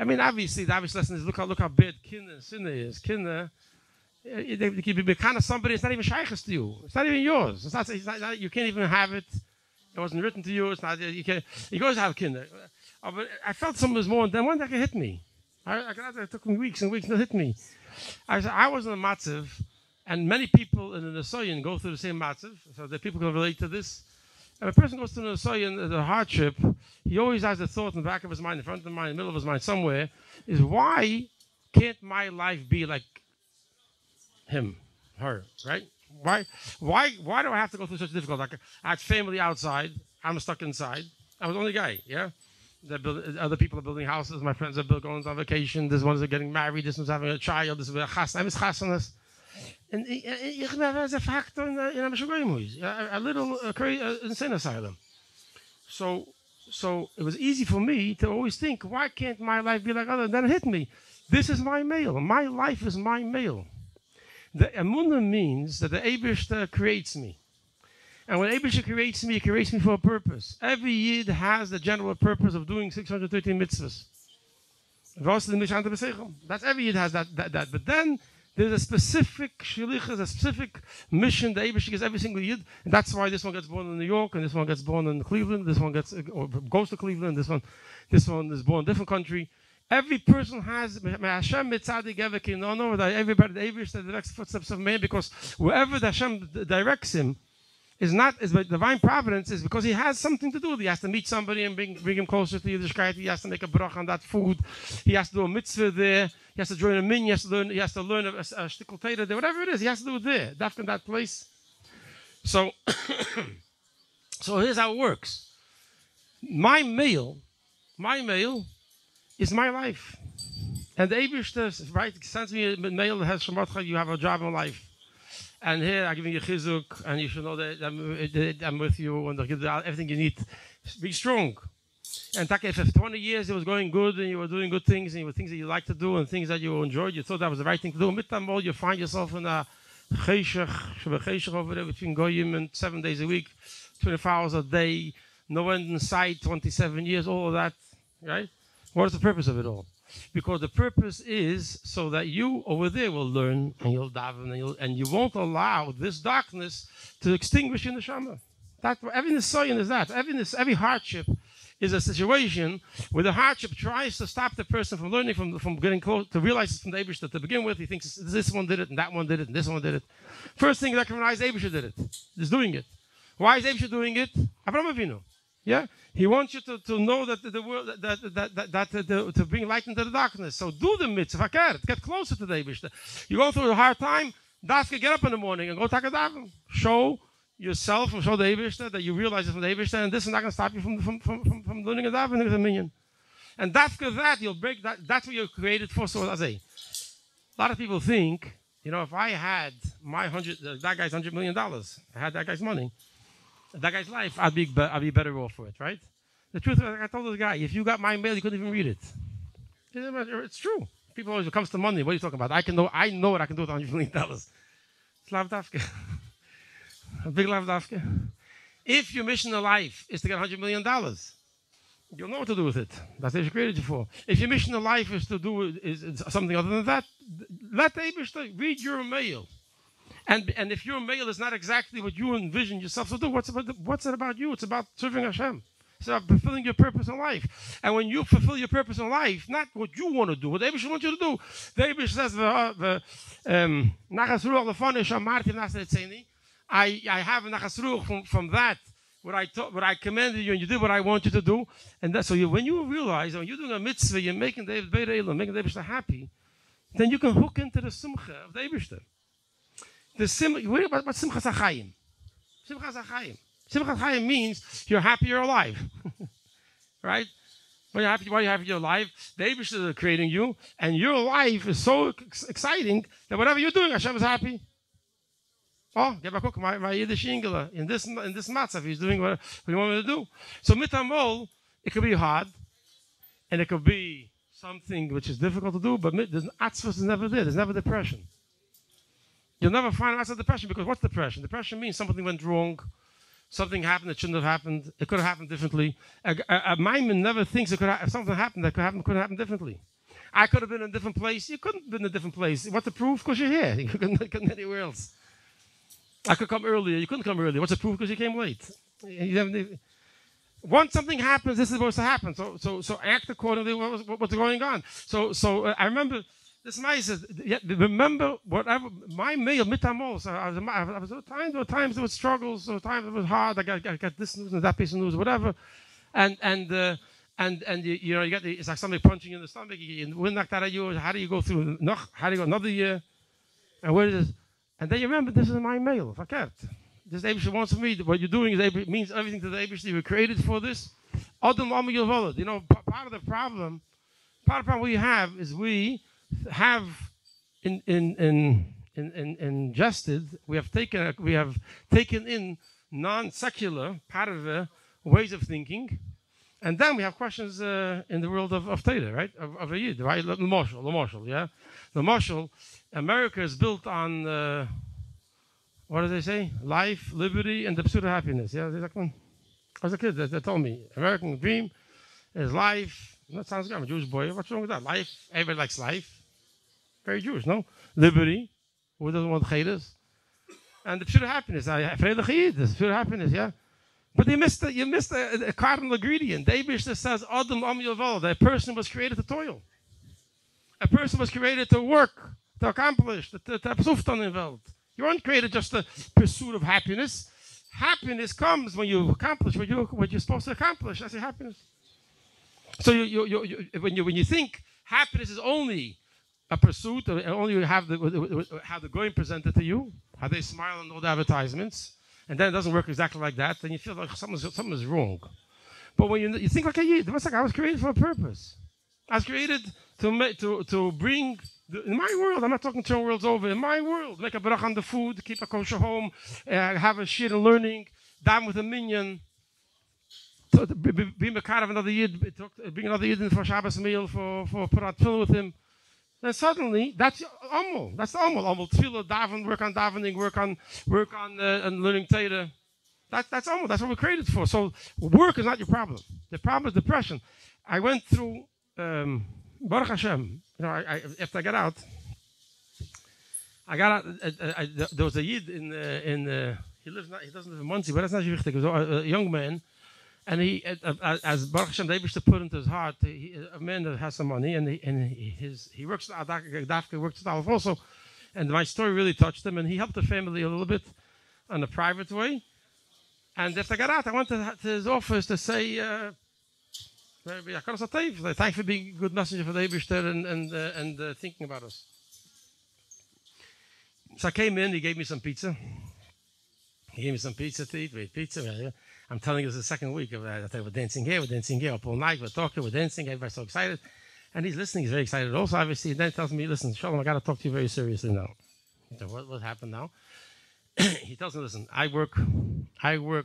I mean, obviously, the obvious lesson is look how bad kinna and sinner is. Kinna, they can be kind of somebody, it's not even shaykhs to you. It's not even yours. It's not, you can't even have it. It wasn't written to you. It's not, you always have kinna. But I felt something was more, and then one day it hit me. It took me weeks and weeks to hit me. I was in a matzav, and many people in the Nesoyin go through the same matzav, so that people can relate to this. If a person goes through the Nesoyin, the hardship, he always has the thought in the back of his mind, in front of his mind, in the middle of his mind, somewhere, is why can't my life be like him, her, right? Why do I have to go through such difficulty? Like, I had family outside, I'm stuck inside. I was the only guy, yeah? Other people are building houses, my friends are going on vacation, this one's getting married, this one's having a child, this is a chasna, I'm a chasnas. And ich was a factor in a little insane asylum. So it was easy for me to always think, why can't my life be like others? And then it hit me. This is my mail. My life is my mail. The emunah means that the Eibusher creates me. And when Eibusher creates me, he creates me for a purpose. Every Yid has the general purpose of doing 613 mitzvahs. That's every Yid has that. But then there's a specific shlichus, a specific mission the Eibusher gives every single Yid, and that's why this one gets born in New York, and this one gets born in Cleveland, this one goes to Cleveland, this one is born in a different country. Every person has Hashem mitzadik everything. No, everybody the Eibusher directs the footsteps of man, because wherever the Hashem directs him is by divine providence, is because he has something to do. He has to meet somebody and bring him closer to Yiddishkeit. He has to make a brach on that food. He has to do a mitzvah there. He has to join a min. He has to learn a shtickle Torah there. Whatever it is, he has to do it there. That's in that place. So, so here's how it works. My mail is my life. And the Eibusher, right, sends me a mail that has Mordechai, you have a job in life. And here I'm giving you chizuk, and you should know that I'm with you, and I'll give you everything you need. Be strong. And if for 20 years it was going good, and you were doing good things, and you were things that you like to do, and things that you enjoyed, you thought that was the right thing to do. Mitamol, you find yourself in a Cheshach over there between Goyim and 7 days a week, 24 hours a day, no end in sight, 27 years, all of that, right? What is the purpose of it all? Because the purpose is so that you over there will learn and you'll daven and you won't allow this darkness to extinguish your neshama. Every nisayon is that. Every hardship is a situation where the hardship tries to stop the person from learning, from getting close, to realize it's from the Eibishter. To begin with, he thinks this one did it, and that one did it, and this one did it. First thing, recognize Eibishter did it. He's doing it. Why is Eibishter doing it? Avraham Avinu. Yeah, he wants you to know that the world to bring light into the darkness. So do the mitzvah, get closer to the Eibishter. You go through a hard time, get up in the morning and go take a daven. Show yourself and show the Eibishter that you realize it's from the Eibishter, and this is not going to stop you from learning a daven with a minion. And after that, you'll break that. That's what you're created for. So I say, a lot of people think, if I had that guy's $100 million, I had that guy's money, that guy's life, I'd be better off for it, right? The truth is, like I told this guy, if you got my mail, you couldn't even read it. It's true. People always, when it comes to money, what are you talking about? I know what I can do with $100 million. It's lav dafke. A big lav dafke. If your mission in life is to get $100 million, you'll know what to do with it. That's what you created you for. If your mission in life is to do is something other than that, let the Eibishter read your mail. And if your mail is not exactly what you envision yourself to do, what's it about you? It's about serving Hashem. It's about fulfilling your purpose in life. And when you fulfill your purpose in life, not what you want to do, what the Eibishter wants you to do, the Eibishter says, I have a nachas ruach from that, what I commanded you, and you did what I want you to do. And that's so when you realize, when you're doing a mitzvah, you're making the Eibishter happy, then you can hook into the simcha of the Eibishter. What's simchas hachayim? Simchas hachayim means you're happy you're alive. Right? When you're happy, why are you alive? The Eibishter is creating you, and your life is so exciting that whatever you're doing, Hashem is happy. Oh, get back my Yiddish Ingela in this matzav, he's doing what you want me to do. So mitamol, it could be hard, and it could be something which is difficult to do, but atzvus is never there. There's never depression. You'll never find out depression, because what's depression? Depression means something went wrong, something happened that shouldn't have happened. It could have happened differently. A Maimon never thinks if something happened that could happen differently. I could have been in a different place. You couldn't have been in a different place. What's the proof? Because you're here. You couldn't be anywhere else. I could come earlier. You couldn't come earlier. What's the proof? Because you came late. Once something happens, this is supposed to happen. So act accordingly. What's going on? So I remember. This man says, remember whatever my mail mitamol. So there were times there were struggles, so times it was hard. I got this news and that piece of news, whatever, and you get it's like somebody punching you in the stomach. You win knocked out of you. How do you go through? How do you go another year? And where is this? And then you remember this is my mail. Verkehrt. This Eibishter wants from me. What you're doing means everything to the Eibishter. You were created for this. Adam Lama Yilvolad. Part of the problem we have is we have ingested, we have taken in non-secular parve ways of thinking, and then we have questions in the world of Torah, right? Of a Yid, right? The Marshall, yeah. The Marshall, America is built on what do they say? Life, liberty, and the pursuit of happiness. Yeah, I was a kid. They told me American dream is life. That sounds good. I'm a Jewish boy. What's wrong with that? Life. Everybody likes life. Very Jewish, no? Liberty. Who doesn't want chaydas? And the pursuit of happiness. The pursuit of happiness, yeah? But you missed a cardinal ingredient. The Eibishter says, Adam Am Yovel, that a person was created to toil. A person was created to work, to accomplish, to psuftan in Welt. You weren't created just the pursuit of happiness. Happiness comes when you accomplish what you're supposed to accomplish. That's your happiness. So when you think happiness is only a pursuit, and only you have how the goyim presented to you, how they smile on all the advertisements, and then it doesn't work exactly like that, then you feel like something is wrong. But when you think like a Yid, it's like I was created for a purpose. I was created to bring, in my world, I'm not talking 2 worlds over, in my world, make a brach on the food, keep a kosher home, have a shir and learning, down with a minyan, be mekar of another Yid, bring another Yid in for Shabbos meal, for put out tefillin with him, then suddenly that's Amul. That's the Amul. Amul Tefillah, daven, work on davening, work on and learning Torah. That's Amul. That's what we're created for. So work is not your problem. The problem is depression. I went through Baruch Hashem. You know, after I got out, there was a Yid he doesn't live in Muncie, but that's not wichtig. He was a young man. And he, as Baruch Hashem, they wish to put into his heart, a man that has some money, and he works at Dafka, works at Alf also. And my story really touched him, and he helped the family a little bit in a private way. And after I got out, I went to his office to say, thank you for being a good messenger for the Eibishter and thinking about us. So I came in, he gave me some pizza. He gave me some pizza to eat. We ate pizza. I'm telling you, this is the second week. We're dancing here, up all night, we're talking, we're dancing, everybody's so excited. And he's listening, he's very excited also, obviously. And then he tells me, listen, Sholom, I got to talk to you very seriously now. So what happened now? He tells me, listen, I work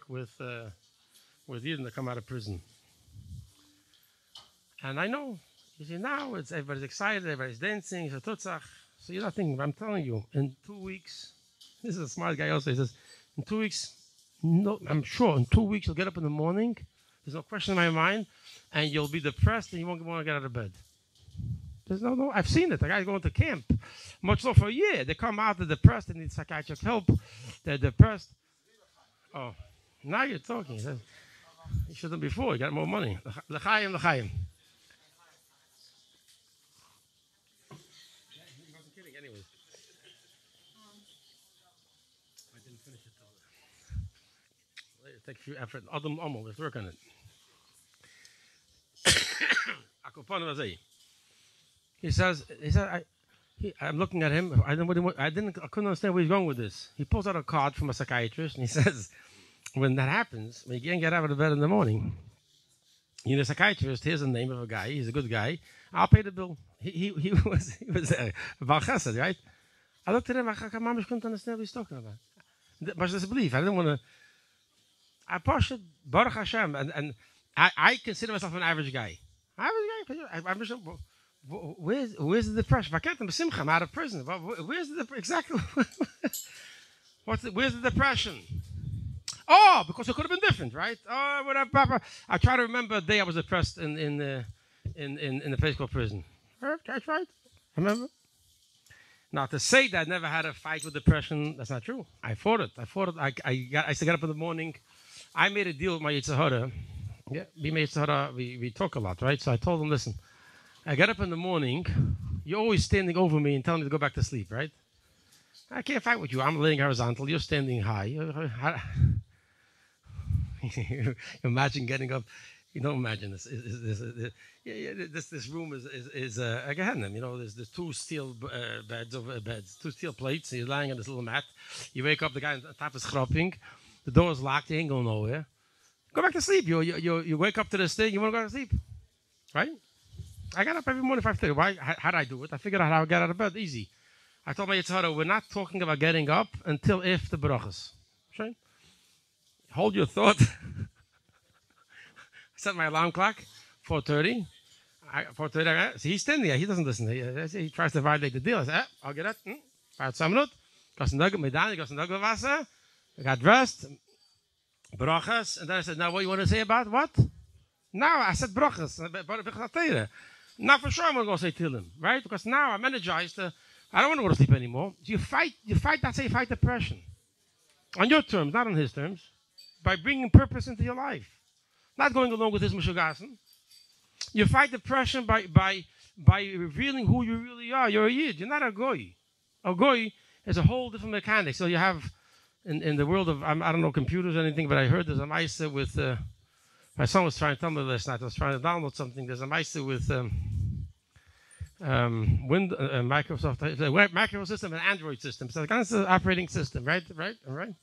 with Yidden that come out of prison. And I know, you see, now everybody's excited, everybody's dancing, so tutzach. So you're not thinking, but I'm telling you, in 2 weeks, this is a smart guy also, he says, in 2 weeks, no, I'm sure in 2 weeks you'll get up in the morning, there's no question in my mind, and you'll be depressed and you won't want to get out of bed. There's no, I've seen it. The guys go into camp, much so for a year. They come out, they're depressed, they need psychiatric help, they're depressed. Oh, now you're talking. You should have before, you got more money. L'chaim, l'chaim. He wasn't kidding anyways. I didn't finish it till later. Take a few effort. Adam Amol, let's work on it. He says, I'm looking at him. I couldn't understand where he's going with this. He pulls out a card from a psychiatrist and he says, when that happens, when you can't get out of bed in the morning, you're a psychiatrist. Here's the name of a guy. He's a good guy. I'll pay the bill. He was a Baal Chesed, right? I looked at him. I couldn't understand what he's talking about. But just believe. I didn't want to. I pushed Baruch Hashem, and I consider myself an average guy. I'm just. Where's the depression? I'm out of prison. Where's the exactly? Where's the depression? Oh, because it could have been different, right? Oh, whatever. I try to remember a day I was depressed in the place called prison. That's right. I remember. Now to say that I never had a fight with depression, that's not true. I fought it. I used to get up in the morning. I made a deal with my Yetzer Hara. Yeah, we talk a lot, right? So I told him, listen, I get up in the morning, you're always standing over me and telling me to go back to sleep, right? I can't fight with you. I'm laying horizontal, you're standing high. Imagine getting up. You don't imagine this. This room is a Gehenna. You know, there's two steel beds, two steel plates. So you're lying on this little mat. You wake up, the guy on top is schropping. The door is locked. You ain't going nowhere. Go back to sleep. You wake up to this thing. You want to go to sleep, right? I got up every morning 5:30. Why? How did I do it? I figured out how to get out of bed. Easy. I told my Yetzer Hara, we're not talking about getting up until after brachas. Right? Hold your thought. I set my alarm clock, 4:30. 4:30. So he's standing there. He doesn't listen. He tries to violate the deal. I said, I'll get up. 5 minutes. Got some nugget, medani, got some nugget Wasser. I got dressed. Brachas. And then I said, now what you want to say about what? Now I said brachas. Now for sure I'm going to go say Tehillim, right? Because now I'm energized. I don't want to go to sleep anymore. So you fight, that's how you fight depression. On your terms, not on his terms. By bringing purpose into your life. Not going along with his Meshugasen. You fight depression by revealing who you really are. You're a Yid. You're not a Goy. A Goy is a whole different mechanic. So you have, in the world of, I don't know, computers or anything, but I heard there's a Maisa with, my son was trying to tell me last night, I was trying to download something. There's a Maisa with Microsoft, a web macro system and Android system. So it's an operating system, right? All right.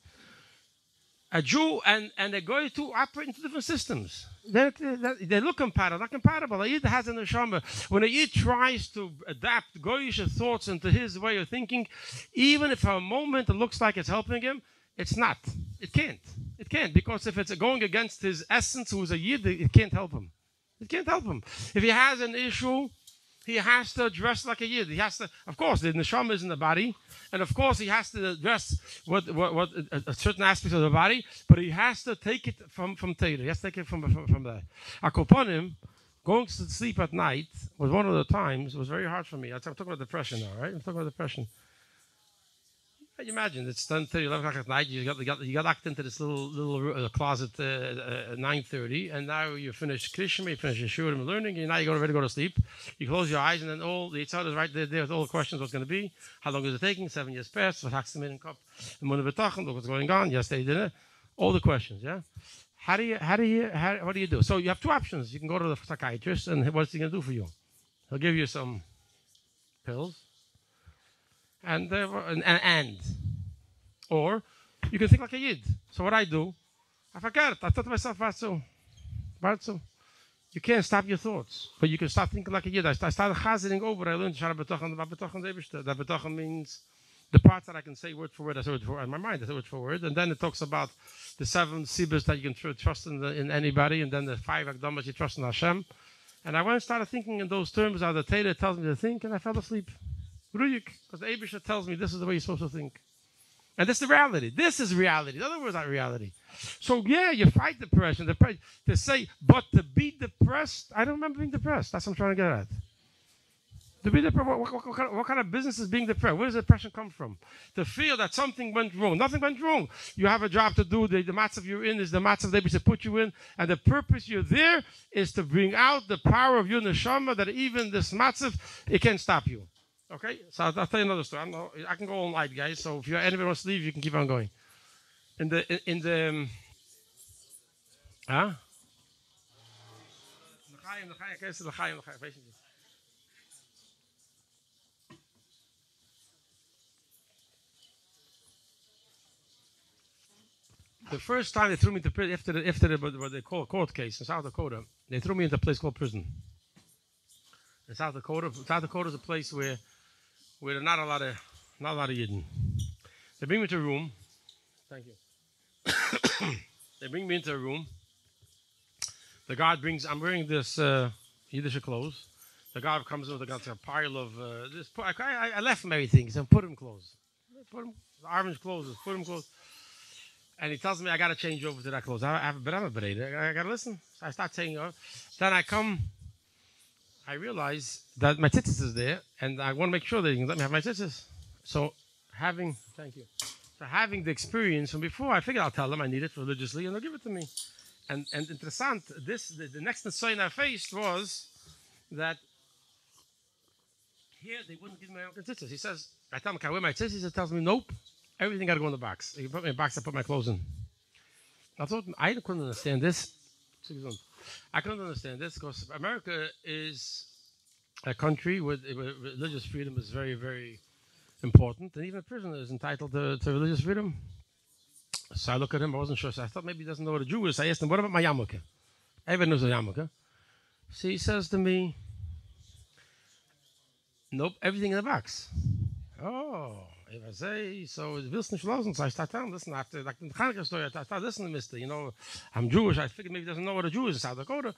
A Jew and a Goy to operate into different systems. They look compatible, not compatible. A Yid has an neshama. When a Yid tries to adapt Goyish thoughts into his way of thinking, even if for a moment it looks like it's helping him, it's not. It can't. It can't, because if it's going against his essence, who's a Yid, it can't help him. It can't help him. If he has an issue, He has to dress like a yid. He has to, of course, the neshama is in the body, and of course he has to dress what certain aspects of the body, but he has to take it from Torah. He has to take it from there. Akoponim, going to sleep at night was one of the times. It was very hard for me. I'm talking about depression now, right? I'm talking about depression. Can you imagine? It's 10:30, 11 o'clock at night. You got locked into this little closet at 9:30, and now you finish Krishma, you finish Yeshua and learning, and now you're ready to go to sleep. You close your eyes, and then all the Yitzhak is right there with all the questions: what's going to be, how long is it taking? 7 years past. What hacks the in cup? Look what's going on. Yesterday dinner. All the questions. Yeah. What do you do? So you have two options. You can go to the psychiatrist, and what's he going to do for you? He'll give you some pills. Or you can think like a yid. So what I do, I forget. I thought to myself, Bartzu, you can't stop your thoughts, but you can start thinking like a yid. I started chazering over. I learned Shara B'tochen, that B'tochen means the parts that I can say word for word. I say word for word in my mind. I say word for word, and then it talks about the 7 sibas that you can trust in anybody, and then the 5 akdamas you trust in Hashem. And I went and started thinking in those terms how the Torah tells me to think, and I fell asleep. Because the Eibusher tells me this is the way you're supposed to think. And this is the reality. This is reality. In other words, not reality. So yeah, you fight depression. To say, but to be depressed, I don't remember being depressed. That's what I'm trying to get at. To be depressed, what kind of business is being depressed? Where does depression come from? To feel that something went wrong. Nothing went wrong. You have a job to do. The matzav you're in is the matzav they should put you in. And the purpose you're there is to bring out the power of your neshama that even this matzav, it can't stop you. Okay, so I'll tell you another story. I can go all night, guys. So if anybody wants to leave, you can keep on going. The first time they threw me into prison after what they call a court case in South Dakota, they threw me into a place called prison. In South Dakota is a place where there are not a lot of Yidden. They bring me to a room. Thank you. They bring me into a room. The guard I'm wearing this Yiddish clothes. The guard comes in with a pile of this. I left him everything. He said, put him clothes. Put him orange clothes. Put him clothes. And he tells me I got to change over to that clothes. But I'm a bereder. I got to listen. So I start saying, then I realize that my tzitzis is there, and I want to make sure that you can let me have my tzitzis. So having the experience from before, I figured I'll tell them I need it religiously, and they'll give it to me. And interessant, the next sign I faced was that here they wouldn't give me my own tzitzis. He says, I tell him, can I wear my tzitzis? He tells me, nope, everything got to go in the box. He put me in a box, I put my clothes in. I couldn't understand this. I couldn't understand this because America is a country where religious freedom is very, very important, and even a prisoner is entitled to religious freedom. So I look at him, I wasn't sure, so I thought maybe he doesn't know what a Jew is. I asked him, what about my yarmulke? Everyone knows a yarmulke. So he says to me, nope, everything in the box. Oh, if I say, so it willst nicht losen. So I start telling him, listen, after like the Hanukkah story, I start listening, mister, I'm Jewish. I figured maybe he doesn't know what a Jew is in South Dakota.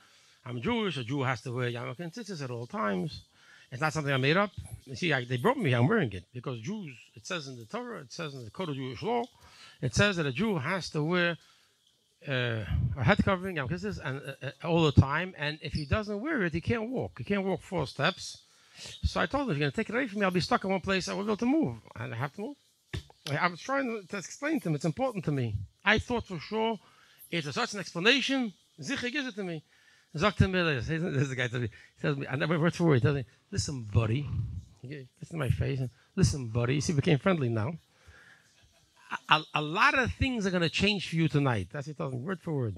I'm Jewish. A Jew has to wear yarmulke and tzitzis at all times. It's not something I made up. You see, they brought me here, I'm wearing it, because Jews, it says in the Torah, it says in the Code of Jewish law, it says that a Jew has to wear a head covering, and all the time, and if he doesn't wear it, he can't walk. He can't walk 4 steps. So I told him, if you're going to take it away from me, I'll be stuck in one place. I won't be able to move. And I have to move. I was trying to explain to him, it's important to me. I thought for sure, it's such an explanation, Zichri gives it to me. Sagt er mir, this is the guy to me. He tells me, I never word for word, he tells me, listen, buddy. He gets in my face. Listen, buddy. You see, we became friendly now. A lot of things are going to change for you tonight. That's what he tells me, word for word.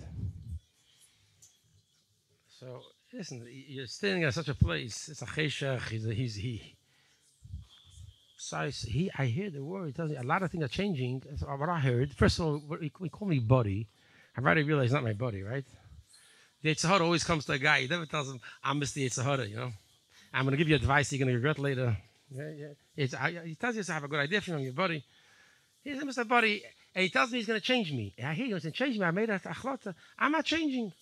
So, listen, you're standing at such a place. It's a cheshach. He's he. So I hear the word. He tells me a lot of things are changing. That's what I heard. First of all, he called me buddy. I've already realized he's not my buddy, right? The Yetzer Hara always comes to a guy. He never tells him, I'm Mr. Yetzer Hara, I'm going to give you advice you're going to regret later. He tells you to have a good idea from your buddy. He says, Mr. Buddy, and he tells me he's going to change me. I hear he's going to change me. I made a achlata. I'm not changing.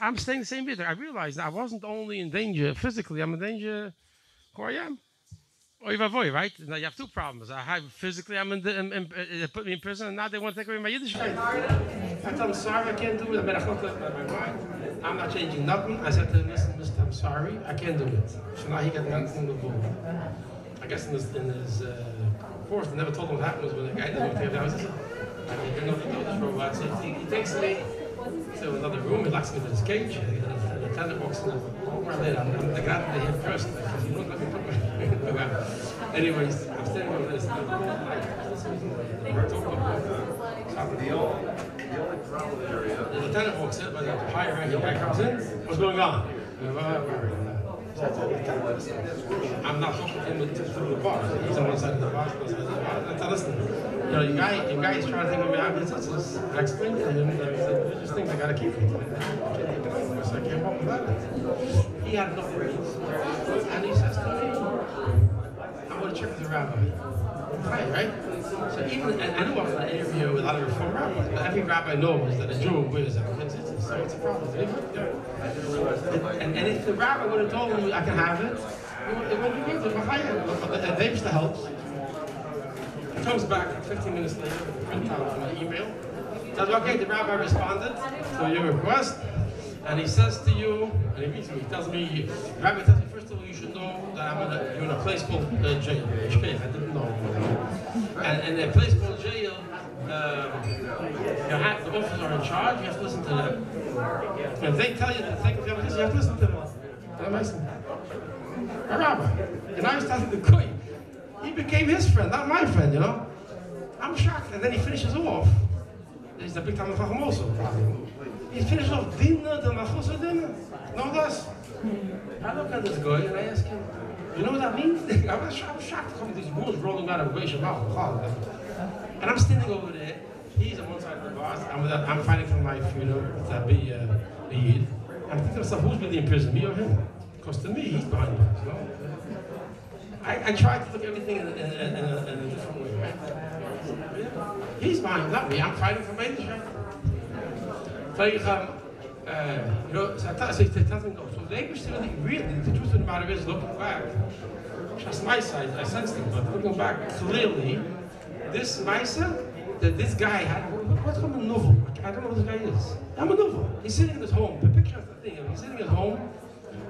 I'm staying the same bit. I realized I wasn't only in danger physically, I'm in danger where I am. Or if I avoid, right? Now you have two problems. I have physically, they put me in prison, and now they want to take away my Yiddishkeit. I told him, sorry, I can't do it. I made a chok up my mind. I'm not changing nothing. I said to him, listen, mister, I'm sorry, I can't do it. So now he got nothing to do. I guess in his course, they never told him what happened when the guy didn't take it down. I didn't know this robot. So he takes me to another room, he locks me in his cage. The lieutenant walks in the room. I'm the guy that hit first. Because he won't let me put my anyways, I'm standing over this. The lieutenant walks in, but the higher ranking guy comes in. What's going on? I'm not talking to him through the bar. He's on one side of the bar, on the other side of the bar. I tell listen, you know, your guy is trying to take me out of his business. I explained to him that there's just things I gotta keep from him. I can't walk without it. He had no brains. And he says to me, I'm going to check with the rabbi. Right? So even, and I know I was in an interview with a lot of Reform rabbis, but every rabbi knows that a Jew wears it. So it's a problem. And if the rabbi would have told me I can have it, it wouldn't be good. But they used to help. He comes back 15 minutes later with a printout of my email. Tells me, okay, the rabbi responded to your request. And he says to you, and he meets me, he tells me, the rabbi tells me, first of all, you should know that you're in a place called jail. I didn't know. And in a place called jail, the officers are in charge, you have to listen to them. And if they tell you to take the evidence, you have to listen to them. And I said, a rabbi. And I was telling the Koy, he became his friend, not my friend, you know. I'm shocked. And then he finishes off. He's the big time of Chacham also, probably. He finished off dinner, the machusa dinner. No less. I look at this guy and I ask him, you know what that means? I'm shocked to come these rules rolling out of Geisha Mouth. And I'm standing over there. He's on one side of the bar. I'm fighting for my freedom to be a Yid. I'm thinking to myself, who's really in prison, me or him? Because to me, he's behind bars, you know? I try to look at everything in a different way, right? He's behind, not me. I'm fighting for my Yiddishkeit. So you know, so really, the truth of the matter is, looking back, just my side, I sensed it, but looking back clearly, this Maisa, that this guy had, what's called a novel? I don't know what this guy is. I'm a novel. He's sitting in his home. The picture of the thing, he's sitting in his home,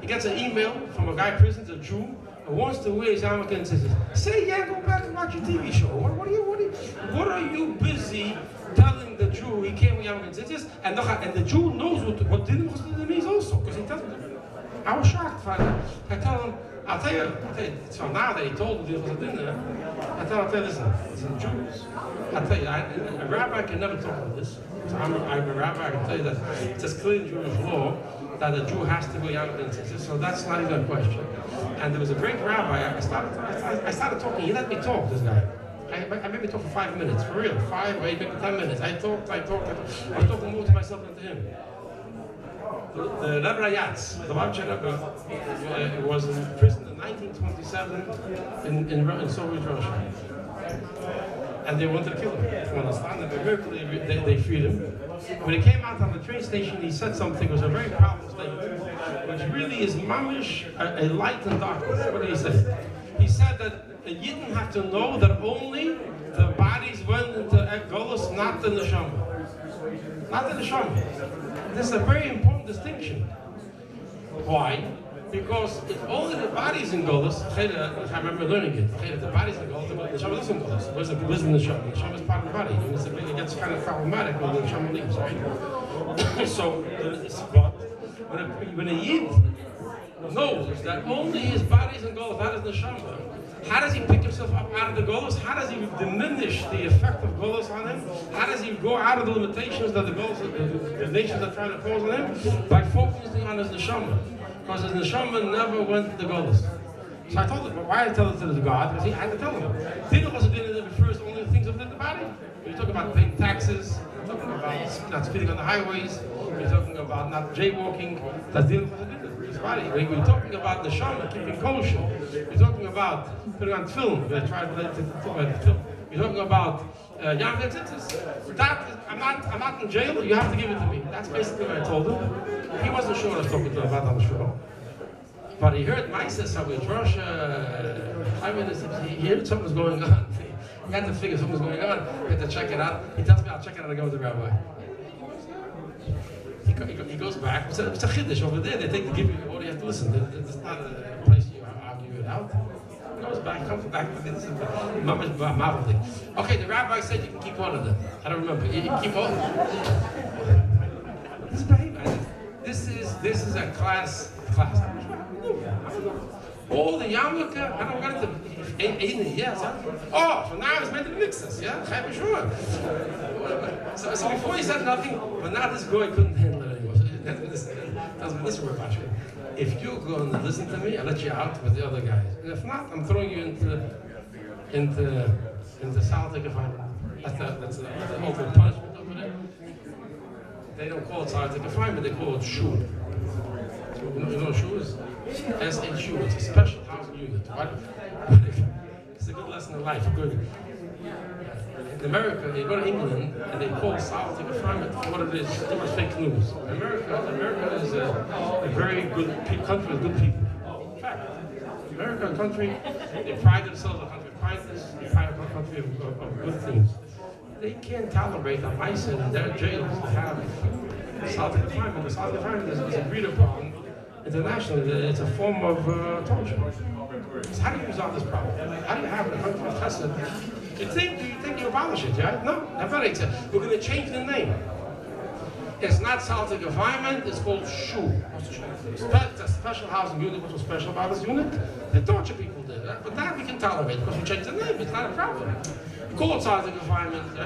he gets an email from a guy present, a Jew, who wants to wear his yarmulke and says, say, yeah, go back and watch your TV show. What are you busy telling the Jew he can't wear yarmulke and tzitzis? And the Jew knows what dinner means also, because he tells me. I was shocked. I tell him, I'll tell you, so now that he told me there was a dinner, I'll tell you, listen, Jews. I'll tell you, a rabbi can never talk about this. So I'm a rabbi, I can tell you that it's as clear in Jewish law that a Jew has to go yarmulke and tzitzis, so that's not even a question. And there was a great rabbi, I started talking, he let me talk, this guy. I made me talk for 5 minutes, for real, 5 or 8, maybe 10 minutes. I talked. I was talking more to myself than to him. The Rebbe Rayatz, the Lubavitcher Rebbe, was in prison in 1927 in Soviet Russia. And they wanted to kill him. You understand? And miraculously they freed him. When he came out on the train station, he said something, it was a very powerful statement, which really is mamish, a light and darkness. What did he say? He said that you didn't have to know that only the bodies went into Golus, not the neshama. Not the neshama. This is a very important distinction. Why? Because if only the body's in Golus, I remember learning it, the body's in Golus, the neshama is in Golus. Where's the neshama? The neshama is part of the body. It gets kind of problematic when the neshama leaves, right? So, when a Yid knows that only his body's in Golus, not his neshama, how does he pick himself up out of the Golus? How does he diminish the effect of Golus on him? How does he go out of the limitations that the Golus, the nations are trying to pose on him? By focusing on his neshama. Because his neshama never went to the Golus. So I told him, why I tell it to the God? Because I had to tell him. Dinner was a dinner that refers to only the things within the body. When you're talking about paying taxes, you're talking about not speeding on the highways, you're talking about not jaywalking, that's dinner was a dinner. Body. When we're talking about the neshama, keeping kosher, we're talking about putting on film. We're trying to talk about film. We're talking about yarmulke and tzitzis. I'm not in jail. You have to give it to me. That's basically what I told him. He wasn't sure what I was talking to about on the show. But he heard Mises, how we Russia. I mean, he heard something was going on. He had to figure something was going on. He had to check it out. He tells me, I'll check it out and go with the rabbi. He goes back. It's a chiddush over there. They think to give you all you have to listen. It's not a place you argue it out. He goes back, comes back. This is marveling. Okay, the rabbi said you can keep one of them. I don't remember. You can keep all of them. This is a class. All the yarmulke, I don't got it. Yes. Oh, so now it's meant to mix us. Yeah, I'm sure. So before he said nothing, but now this guy couldn't handle it anymore. Listen, Rubashkin. If you're going to listen to me, I'll let you out with the other guys. And if not, I'm throwing you into solitary confinement. That's the ultimate punishment over there. They don't call it solitary confinement, they call it shul. You know what shul is? S-H-U, it's a special housing unit. Right? It's a good lesson in life. Good. In America, you go to England and they call solitary confinement what it is. Too much fake news. America is a very good country with good people. In fact, America, a country, they pride themselves on a country of kindness, they pride on a country of good things. They can't tolerate on ICE in their jails to have solitary confinement. The solitary confinement is agreed upon internationally. It's a form of torture. So how do you resolve this problem? How do you have a country of chesed? Do you think you abolish it, yeah? No, we're going to change the name. It's not solitary confinement, it's called shul. It's a special housing unit. What's so special about this unit? They torture people there. But that we can tolerate because we change the name. It's not a problem. You call it solitary confinement.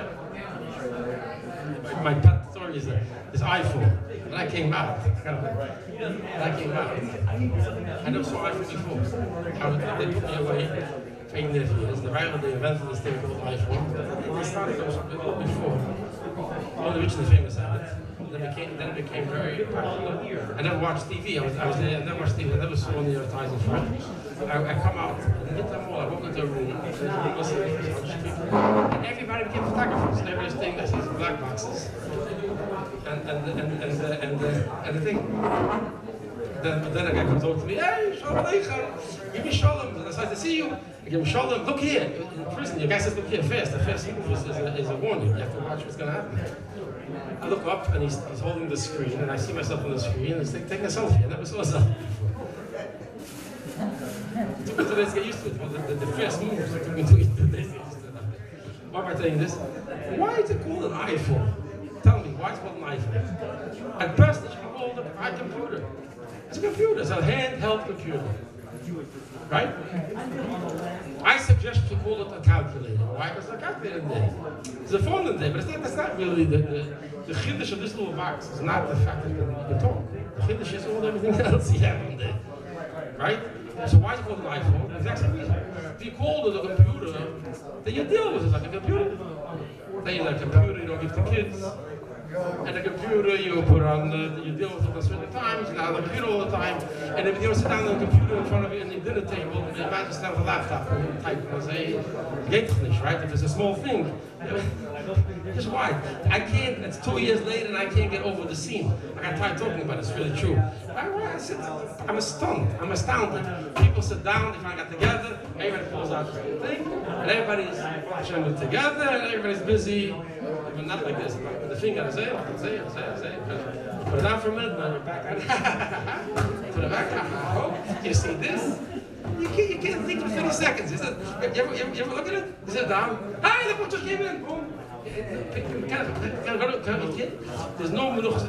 My pet story is iPhone. When I came out, I never saw iPhone before. They put me away for 8 years. The right when they invented this thing called iPhone, they started before. All the rich and famous had it. Then it became very popular. I never watched TV. I was there. I never watched TV. I never saw any advertising for it. I come out and hit them all. I walk into a room. And everybody became photographers. Everybody's thing that says black boxes. And the thing. Then a guy comes over to me. Hey, Sholom Aleichem. Give me Sholom. And I said, to see you. I give him Sholom. Look here. In prison, your guy says, look here, fast. The first move is a warning. You have to watch what's going to happen. I look up and he's holding the screen, and I see myself on the screen, and he's taking a selfie. I never saw a selfie before. It took me 2 days to get used to it. The first moves took me 2 days to get used to it. Why am I telling you this? Why is it called an iPhone? Tell me, why is it called an iPhone? At best, it should be called a computer. It's a computer. It's a handheld computer. Right? I suggest you call it a calculator. Why? Because the calculator in there. There's a phone in there, but that's not really the chiddush of this little box. It's not the fact that you can talk. The chiddush is all everything else you have in there. Right? So why is it called an iPhone? The exact same reason. If you call it a computer, then you deal with it like a computer. Then you're like a computer you don't give to kids. And the computer you put on, you deal with it at certain times, you have the computer all the time. And if you don't sit down on the computer in front of you at the dinner table, you imagine sitting down with a laptop and type and say, geht doch nicht, right? If it's a small thing. Just why? I can't, it's 2 years later and I can't get over the scene. I got tired talking about it, it's really true. I'm stunned, I'm astounded. People sit down, they finally got together, everybody pulls out the thing, and everybody's watching it together, and everybody's busy. But not like this, with the finger, say, put it down for a minute, now we're back on. Put it back on. You see this? You can't think for 30 seconds. You ever look at it? You sit down. Hey, look what just came in. Boom. There's no menuchas.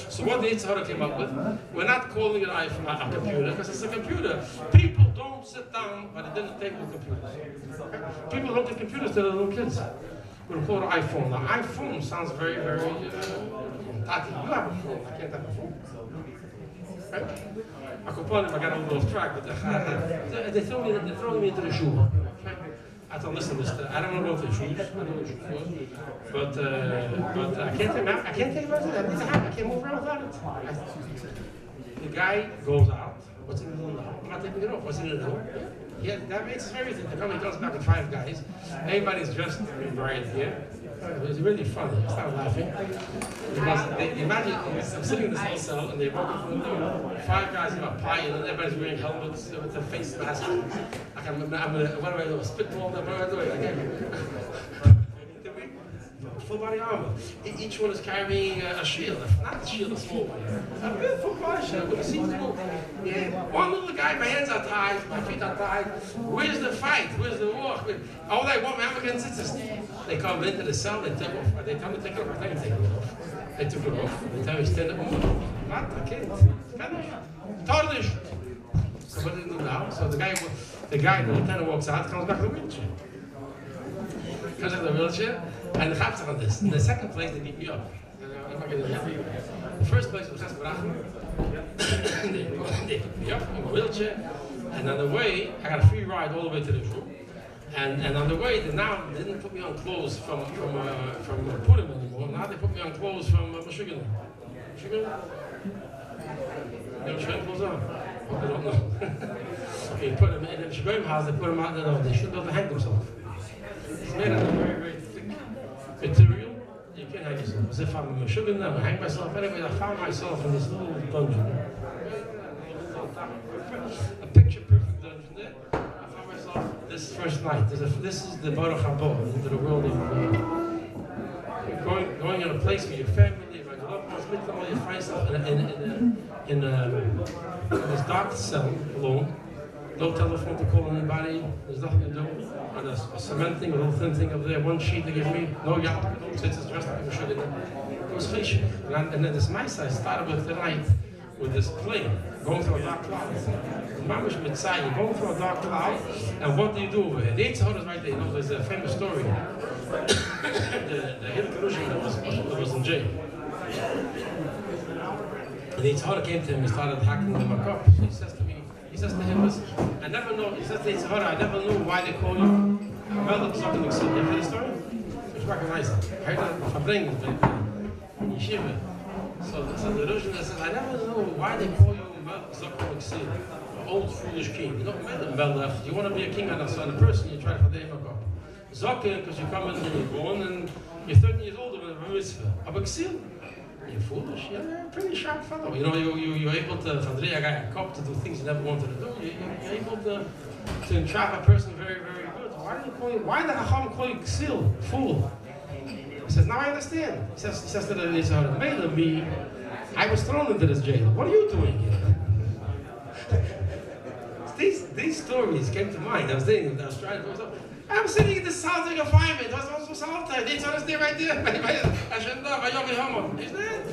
So what the Yitzhak came up with, we're not calling it a computer because it's a computer. People don't sit down by the dinner table with computers. People don't get computers to their little kids. We'll call it an iPhone. Now, iPhone sounds very, very tacky. You have a phone. I can't have a phone. Right? I got a little off track, but they're throwing me into the shul. I thought, listen, I don't want to go to the shoes. But I can't take it. I can't move around without it. The guy goes out. What's in the middle now? I'm not taking it off. What's in the middle? Yeah, that makes everything. The company comes back with 5 guys. Everybody's dressed in riot here. It was really funny. I started laughing. Because imagine, I'm sitting in this little cell and they walk up from the door. 5 guys have a pie and everybody's wearing helmets with their face masks. Like I'm what do I do? A spitball? What do I do? Full body armor. Each one is carrying a shield, not a shield, a small one. A big full body shield with a seasonal. One little guy, my hands are tied, my feet are tied. Where's the fight? Where's the war? All they want, American citizens. They come into the cell, they take off. They tell me to take it off. I tell me to take it off. They took it off. They tell me to stand up. Not a kid. Totally. So what do they do now? So the guy, the lieutenant walks out, comes back to the wheelchair. Comes out of the wheelchair. And the chaps on this. In the second place, they beat me up. The first place was just Rubashkin. They picked me up in a wheelchair. And on the way, I got a free ride all the way to the room. And on the way, they now didn't put me on clothes from Purim anymore. Now they put me on clothes from Michigan. Michigan? You know what clothes are? I don't know. Okay, you put them in the Shibborim house, they put them out there. They shouldn't be able to hang themselves. It's made out of very, very thick material. You can't hang yourself. As if I'm a Michigan, I hang myself. Anyway, I found myself in this little dungeon. A picture-perfect dungeon there. I found myself this first night. This is the Baruch Haba, into the world of going in a place with your family, with your loved ones, with all you find yourself in this dark cell alone. No telephone to call anybody. There's nothing to do. And a cement thing, a little thin thing up there. One sheet they give me. No yacht. No tits. Dressed like a sugar. It was fish. And then this mice I started with the night with this plane going through a dark cloud. The mamish mitzay. You're going through a dark cloud. And what do you do over here? The Eitzahor is right there. You know, there's a famous story. the Hitler that was in jail. And the Eitzahor came to him and started hacking them up. He says to me. He says to him, listen, I never know, he says to Eitzahor, I never knew why they call you Melech Zokin Exil. You ever heard the story? It's recognized. I heard that from Bringen, in Yeshiva. So the Russian says, I never knew why they call you Melech Zokin Exil. Old foolish king. You don't matter Melech. You want to be a king and a person, you try to find him up. Zokin, because you come in and you're born and you're 13 years older than a mitzvah. But Exil. You're foolish. You're a pretty sharp fellow. You know, you're able to, to do things you never wanted to do. You're able to entrap a person very, very good. Why did Hacham call you Ksil, fool? He says, now I understand. He says to the Eitzahor, me, I was thrown into this jail. What are you doing here? These stories came to mind. I was trying to. I'm sitting in this housing confinement. It was also sometimes. They told us there right there. I shouldn't know. I don't know. Is that?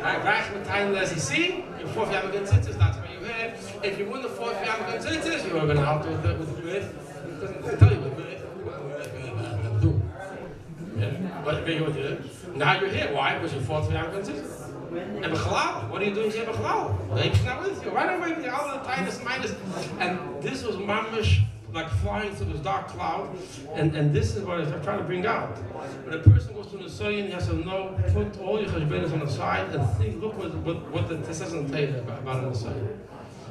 I back with time as you see. Your fourth year consensus. That's what you have. If you win the fourth year consensus, you are going to have to with the it doesn't tell you what do. But now you're here. Why? Because your fourth year consensus. And Bechalal, what are you doing here, Bechalal? He's not with you. Right away with all the tightest minus. And this was mamish, like flying through this dark cloud. And this is what I'm trying to bring out. When a person goes to the Nisayon, he has to know, put all your cheshbonos on the side and think, look what the Tessazon Teda about the Nisayon.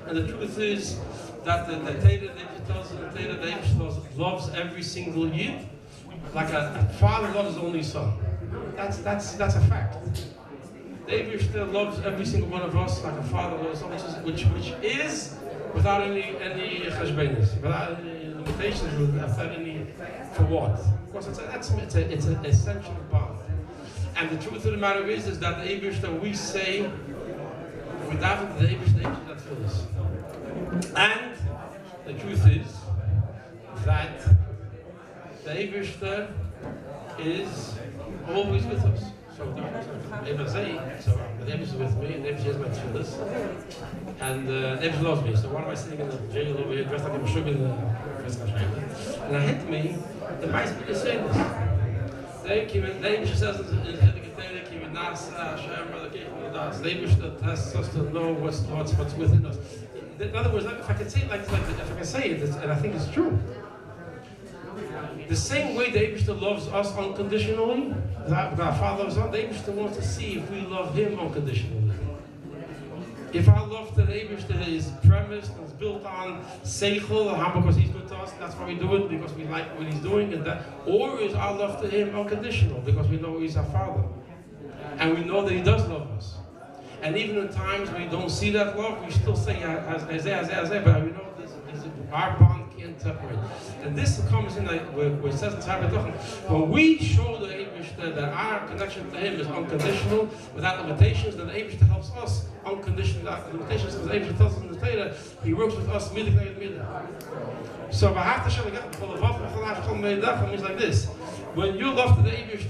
And the truth is that the Teda, tells us the Teda, the loves every single Yid, like a father loves his only son. That's a fact. David still loves every single one of us like a father loves us, which is without any cheshbonos, without any limitations, without any for what? Of course, it's an essential bond. And the truth of the matter is that the Eibush that we say, without the Eibush that fills us. And the truth is that the Eibush is always with us. So the Eibush is with me, and the Eibush is my tefillas, and the Eibush loves me. So why am I sitting in the jail over here dressed like a Meshuggah in the and it hit me, the mice be saying this. The Eibush says in the Eibush that has us to know what's within us. In other words, if I can say it if I can say it, and I think it's true. The same way the Eibishter loves us unconditionally, that our Father loves us, the Eibishter wants to see if we love Him unconditionally. If our love to the Eibishter is premised and is built on seichel, because He's good to us, that's why we do it, because we like what He's doing, and that, or is our love to Him unconditional, because we know He's our Father, and we know that He does love us. And even in times we don't see that love, we still say, Isaiah, but we know this, our bond can't separate. And this comes in where it says in Tzaveh, when we show the Eibishter that our connection to Him is unconditional, without limitations, then the Eibishter helps us unconditional without limitations, because the Eibishter tells us in the Torah, He works with us midah k'neged midah. So means like this. When you love to the Eibishter,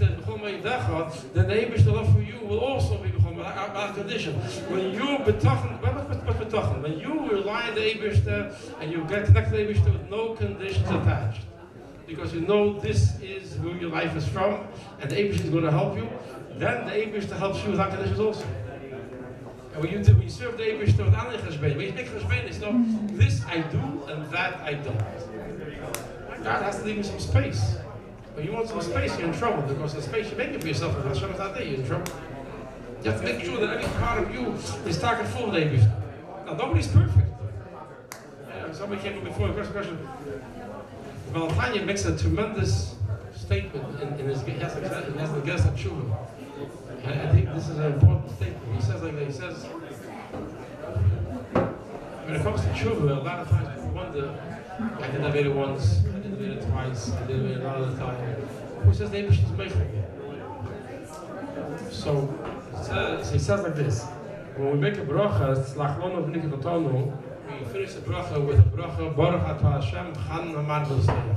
then the Eibishter love for you will also be without condition. When you when you rely on the Eibishter and you get connected to the Eibishter with no conditions attached, because you know this is where your life is from, and the Eibishter is going to help you, then the Eibishter helps you without conditions also. And when you serve the Eibishter with Anei Cheshbein, when you make Cheshbein, it's no, this I do and that I don't. God has to leave you some space. When you want some space, you're in trouble, because the space you make it for yourself, if Hashem is not there, you're in trouble. You have to make sure that every part of you is talking full of the Eibishter. Now, nobody's perfect. Somebody came to me before, the question. Valentine makes a tremendous statement in his guest at Tshuva. And I think this is an important statement. He says like that, he says, when it comes to Tshuva, a lot of times people wonder, I did Aveda once, I did Aveda twice, I did Aveda another time. Who says the Eibishter is making it? So, he says like this, when we make a bracha, we finish the bracha with a bracha, Baruch Atah Hashem, Chan Hamad V'Sleich.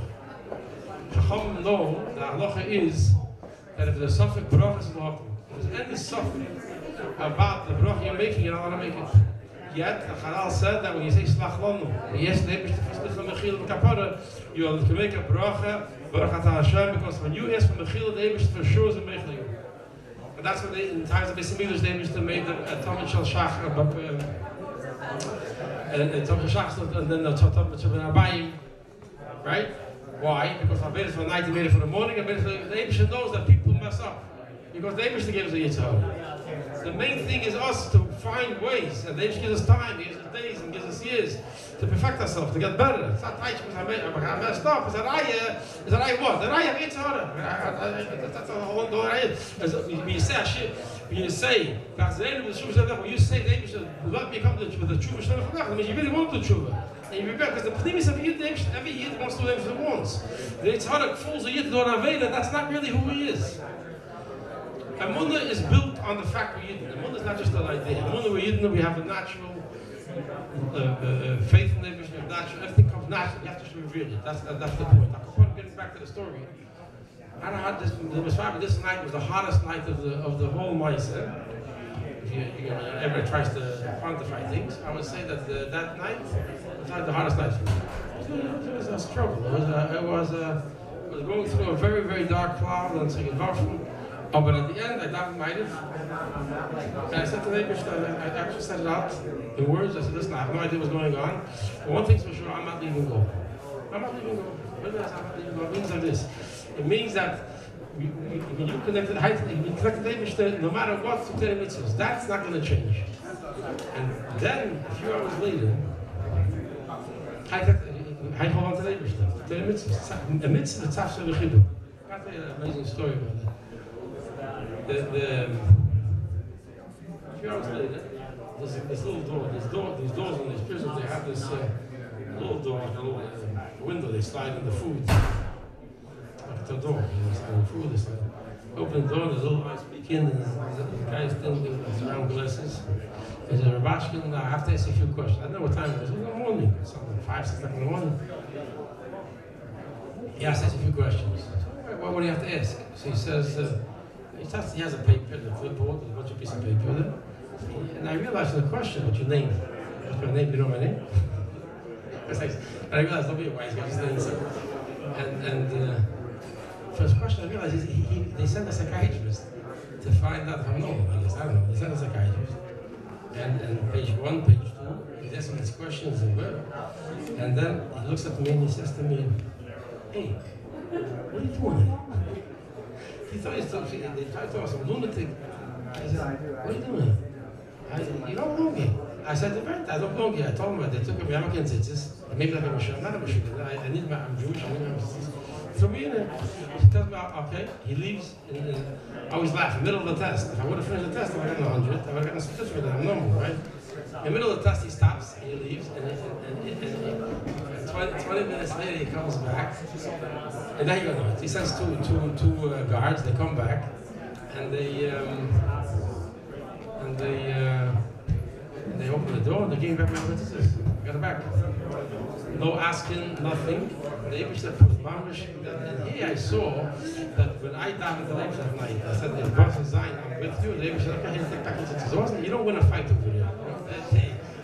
Chacham know, the halacha is, that if there's something bracha is not, if there's any suffering about the bracha you're making, you're not going to make it. Yet, the Chazal said that when you say Slach Lonu, yes, the Eibishter for Slicha Mechila V'Kapara, you have to make a bracha, Baruch Atah Hashem, because when you ask for Mechila, the Eibishter for sure is a Mechila. And that's what in times of Beis Hamikdash, the Eibishter made the Talmud Shel Shach, and then the Talmud Shel Abayim, right? Why? Because Aveda is for night, he made it for the morning, and the Eibishter knows that people mess up. Because the Eibishter gives us a Yitzhak. The main thing is us to find ways, and the Eibishter gives us time, he gives us days, and gives us years to perfect ourselves, to get better. It's not tight because I messed up. It's that I what? That I have Yitzhak. That's a whole other idea. When you say Hashem, when you say the Eibishter, let me come to the Tshuva, that means you really want to Tshuva. And you prepare, because the premise of Yid, every Yid wants to do whatever he wants. The Yitzhak fools a Yid to do an Aveda, that's not really who he is. Emunah is built on the fact we're Yidden. Emunah is not just an idea. Emunah, we're Yidden, we have a natural faith in the Eibishter, everything comes naturally. You have to reveal it. That's the point. Now, getting back to the story. I don't know how this night was the hottest night of the whole Ma'aseh. If everybody tries to quantify things, I would say that that night was not the hottest night for me. It was a struggle. It was going through a very, very dark cloud and saying Oh, but at the end, I davened Ma'ariv, and I said to the Eibishter, I actually said it out in words. I said, listen, I have no idea what's going on. But one thing's for sure, I'm not leaving go. I'm not leaving go. What does I'm not leaving go? It means like this. It means that when you connect to the Eibishter, no matter what, to the mitzvahs, that's not going to change. And then, a few hours later, I hold on to the Eibishter, to the mitzvahs. The mitzvah is tzaf shel v'chidu. I'll tell you an amazing story about that. A few hours later, there's this little door. These doors in these prisons, they have this little door, a little window. They slide in the food. Like the door, they slide in the food. They slide. Open the door. There's a little guy speaking, and the guy standing with his round glasses. There's a Rubashkin. I have to ask a few questions. I don't know what time it is. It was in the morning, something 5, 6 o'clock in the morning. He has to ask a few questions. What do you have to ask? So he says. He has a paper, the clipboard, there's a bunch of pieces of paper with him. And I realized the question, what's your name? What's my name? Do you know my name? And I realized, don't be a wise guy, just name something. And first question I realized is they sent a psychiatrist to find out if I'm normal, I guess. I don't know. They sent a psychiatrist. And page 1, page 2, he's asking these questions and whatever. And then he looks at me and he says to me, hey, What are you doing? He thought they tried to some lunatic. I said, what are you doing? I said, you don't belong here. I said, I don't belong here. I told him they took me, I'm against it. Maybe like I'm not a Meshuvah. I'm Jewish, throw me in there. He tells me, okay. He leaves. I always laugh in the middle of the test. If I would have finished the test, I would have gotten 100. I would have gotten a certificate. I'm normal, right? In the middle of the test, he stops, he leaves, and 20 minutes later, he comes back. And now you know, he sends two guards. They come back, and they open the door. And they give me back my certificate. I got it back. No asking, nothing. The Eibishter was mamish. And here I saw that when I davened the Eibishter at night, I said, "If God is Zion, I'm with you." The Eibishter, okay, take back into the You don't win a fight over here.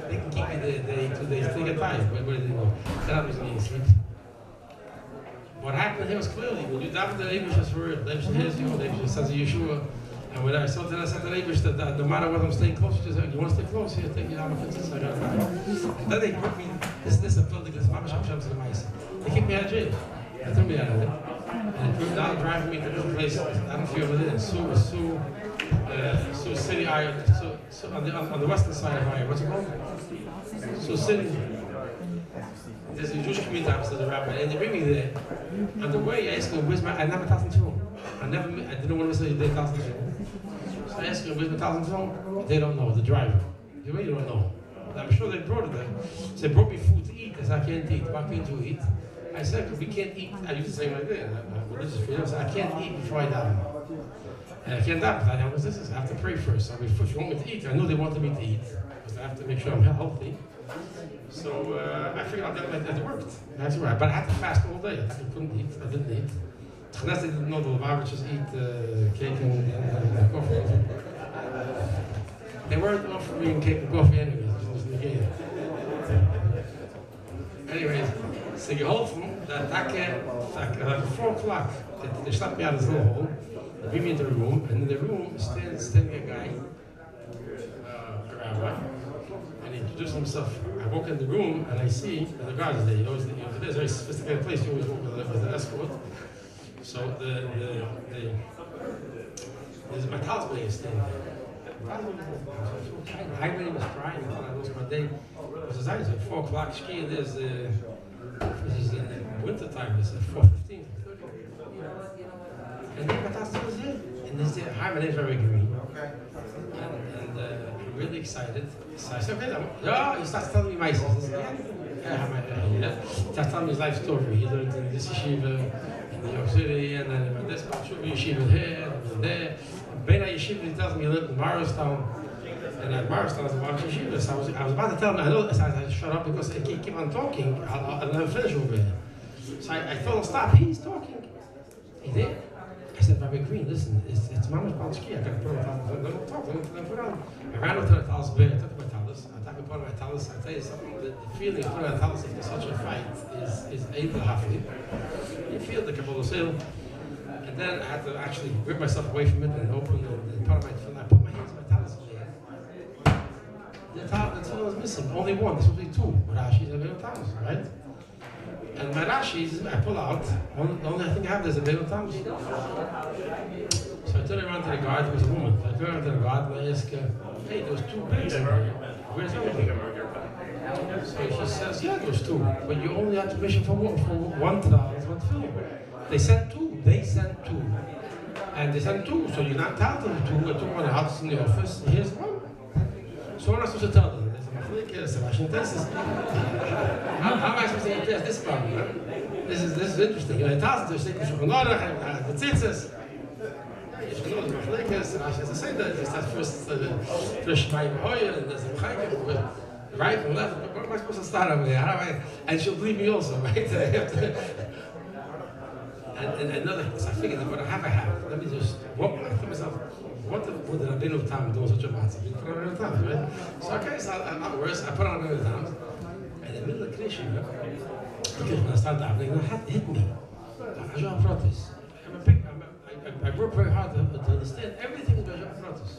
They can keep you 2 days. They get tired. Where did they go? That was me sleep. What happened here was clearly when you daven the Eibishter for real. The Eibishter hears you. The Eibishter says Yeshua. And when I said to the Eibishter that no matter what I'm staying close, she said, "You want to stay close? Here, take me out of it." I got it back. Then they put me. This a building. This mamish Hashem to the mice. They kicked me out of jail. They took me out of it. And they now driving me to different places. I don't feel what it is. Sioux City, Iowa. So on the western side of Iowa. What's it called? Sioux City. There's a Jewish community opposite the rabbi, and they bring me there. On the way, I asked them, "Where's my?" I never thousand phone. I didn't want to say they thousand phone. So I asked them, "Where's my thousand phone?" They don't know. The driver. They really don't know. I'm sure they brought it there. So they brought me food to eat. I said, "I can't eat. Why can't you eat?" I said, "We can't eat." I used to say like that. I'm religious freedom. I said, "I can't eat before I daven." And I can't daven. I know what this is. I have to pray first. So if you want me to eat, I knew they wanted me to eat, because I have to make sure I'm healthy. So I figured out that it worked. That's right. But I had to fast all day. I couldn't eat. I didn't eat. They didn't know the Lubavitchers eat cake and coffee. They weren't offering me cake and coffee anyways. Anyways, so you hold from that 4 o'clock. They slapped me out of the little hole. They bring me into the room, and in the room standing a guy, a rabbi. And he introduced himself. I walk in the room and I see the guard is there. It's a very sophisticated place. You always walk with an escort. So there's my talisman is standing there. I really was crying. I thought I lost my day. Because it's 4 o'clock ski, and this is in the winter time. It's at 4:15. And then my talisman was here. And this hi, my name's very green. And I'm really excited. So I said, okay, he starts telling me my story. He starts telling me his life story. He learned in this yeshiva in New York City, and then in this yeshiva here, and there. Bein yeshiva, he tells me he lived in Morristown. And at Morristown is a large yeshiva. So I was about to tell him, I know, I said, shut up, because if he keep on talking, I'll never finish over here. So I told him, stop, he's talking. He did. I said, Rabbi Green, listen, it's Mama's Balchki. I got to put on my talis. Let him talk, let him put on. I ran up to the talis bed, I took my talis. I took upon my talis. I tell you something, the feeling of putting my talis after such a fight is able happy. You feel the Kabbalah Sil. And then I had to actually rip myself away from it and open and part of my tefillin. I put my hands in my talis there. The tefillin was missing, only one. This was only two. Rashi's a little talis, right? And my Rashi's, I pull out, the only thing I have is a little talis. So I turned around to the guard, there was a woman. I turned around to the guard and I asked her, hey, there's two bags in here. Where's everything? So she says, yeah, there's two. But you only had permission for one talis, one film. They sent two. And they sent two, so you're not telling them two. I took one house in the office, here's one. So what am I supposed to tell them? How am I supposed to test this problem? Huh? This is interesting. I tell them to say, the tzitzis. You should know the maflikas, I should say that it's that first Shmaim Hoyer, and there's a Chayim, right and left. What am I supposed to start over there? And she'll believe me also, right? And another, so I figured, what have I have? Let me just, I thought myself, what would the Rabbeinu Tam do such a matzah? You put on Rabbeinu Tam, right? So okay, so I'm not worse, I put on Rabbeinu Tam, and in the middle of Krishna, because when I started davening, it hit me. I work very hard to understand everything is Bajor Protis.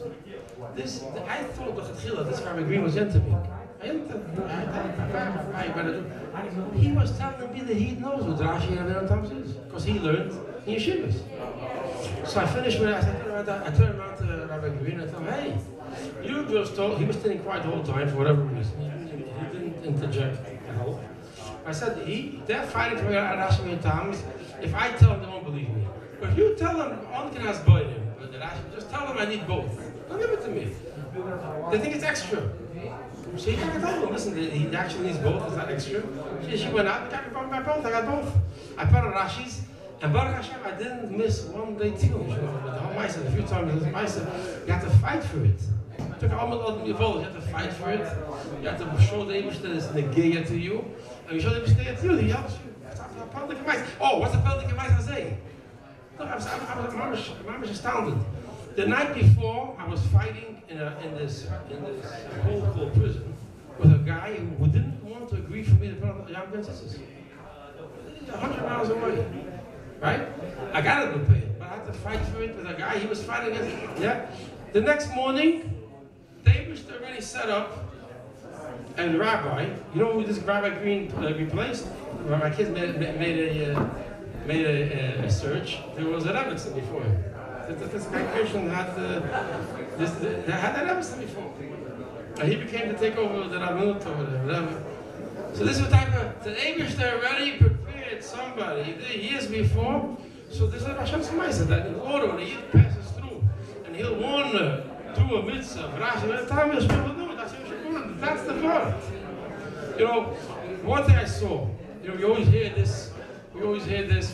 I thought the Chetchila, this Rabbi Green was into me. He was telling me that he knows what Rashi and Aviram is, because he learned in yeshivas. So I finished with it. I turned around to Rabbi Green and I told him, hey, you just told, he was sitting quiet the whole time for whatever reason. He didn't interject at all. I said, they're fighting for Rashi and Thomas. If I tell them, they won't believe me. But if you tell them, on can ask boy him, just tell them I need both. Don't give it to me. They think it's extra. So you can't tell them, listen, he actually needs both, it's not extra. She went out, I got both, I got both. I put on Rashi's, and Baruch Hashem, I didn't miss one day too. With the whole Maisa, a few times with Maisa, you have to fight for it. It took almost you have to fight for it. You have to show the English that it's negaya to you, and you show the English to you, he helps you. Oh, what's the Peldik Maisa saying? Look, I was astounded. The night before, I was fighting in this hole called prison with a guy who didn't want to agree for me to put on the young princesses. 100 miles away, right? I got it to pay it, but I had to fight for it with a guy. He was fighting against it. Yeah. The next morning, they was already set up, and the rabbi, you know who this Rabbi Green replaced? My kids made a search. There was an Emerson before him. This congregation had that Emerson before. And he became to take over the Rabbinut or whatever. So this was type of, the Eibishter already prepared somebody years before. So this is Hashem's Maisa, that in order when the Yid passes through, and he'll want to do a mitzvah, that's the part. You know, one thing I saw, you know, we always hear this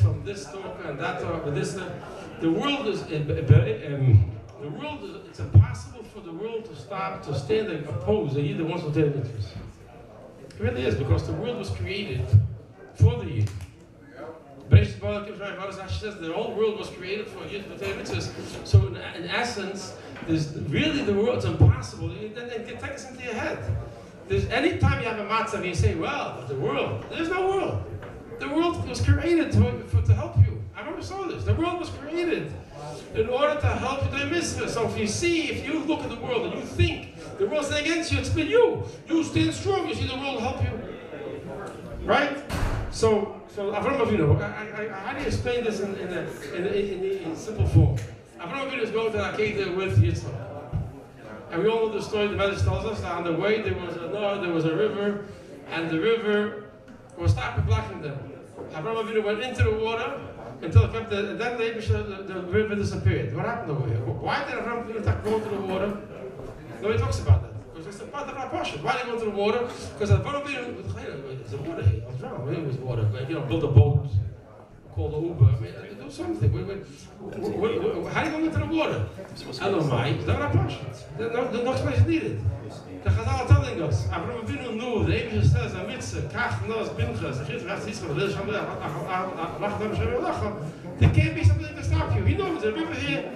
from this talk and that talk, but this, the world is, it's impossible for the world to stop, to stand and oppose the Yid that wants to take mitzvahs. It really is, because the world was created for the Yid. Says the whole world was created for Yid to take mitzvahs. So in essence, there's really the world's impossible. Then it can take us into your head. There's any time you have a matzav, you say, well, the world. There's no world. The world was created to help you. I never saw this. The world was created in order to help you do a mitzvah. So if you look at the world and you think the world's against you, it's been you. You stand strong. You see the world will help you. Right? So Avram Avinu, how do you explain this in simple form? Avram Avinu is going to Akedah with Yitzchak. And we all know the story. The Medrash tells us that on the way there was a river, and the river was stopping blocking them. Avram Avinu went into the water until it kept and then the river disappeared. What happened over here? Why did Avram Avinu go into the water? Nobody talks about that. Because it's a part of our portion. Why did they go into the water? Because Avram Avinu, there's a water here. It was water. Build a boat, call the Uber. I mean, do something. How do you go into the water? Elamai, it's not our portion. No explanation needed. The Chazal are telling us, Avram Avinu knew, the Eibusher says, a mitzvah, kach, nos, binchas, there can't be something to stop you. He knows the river here,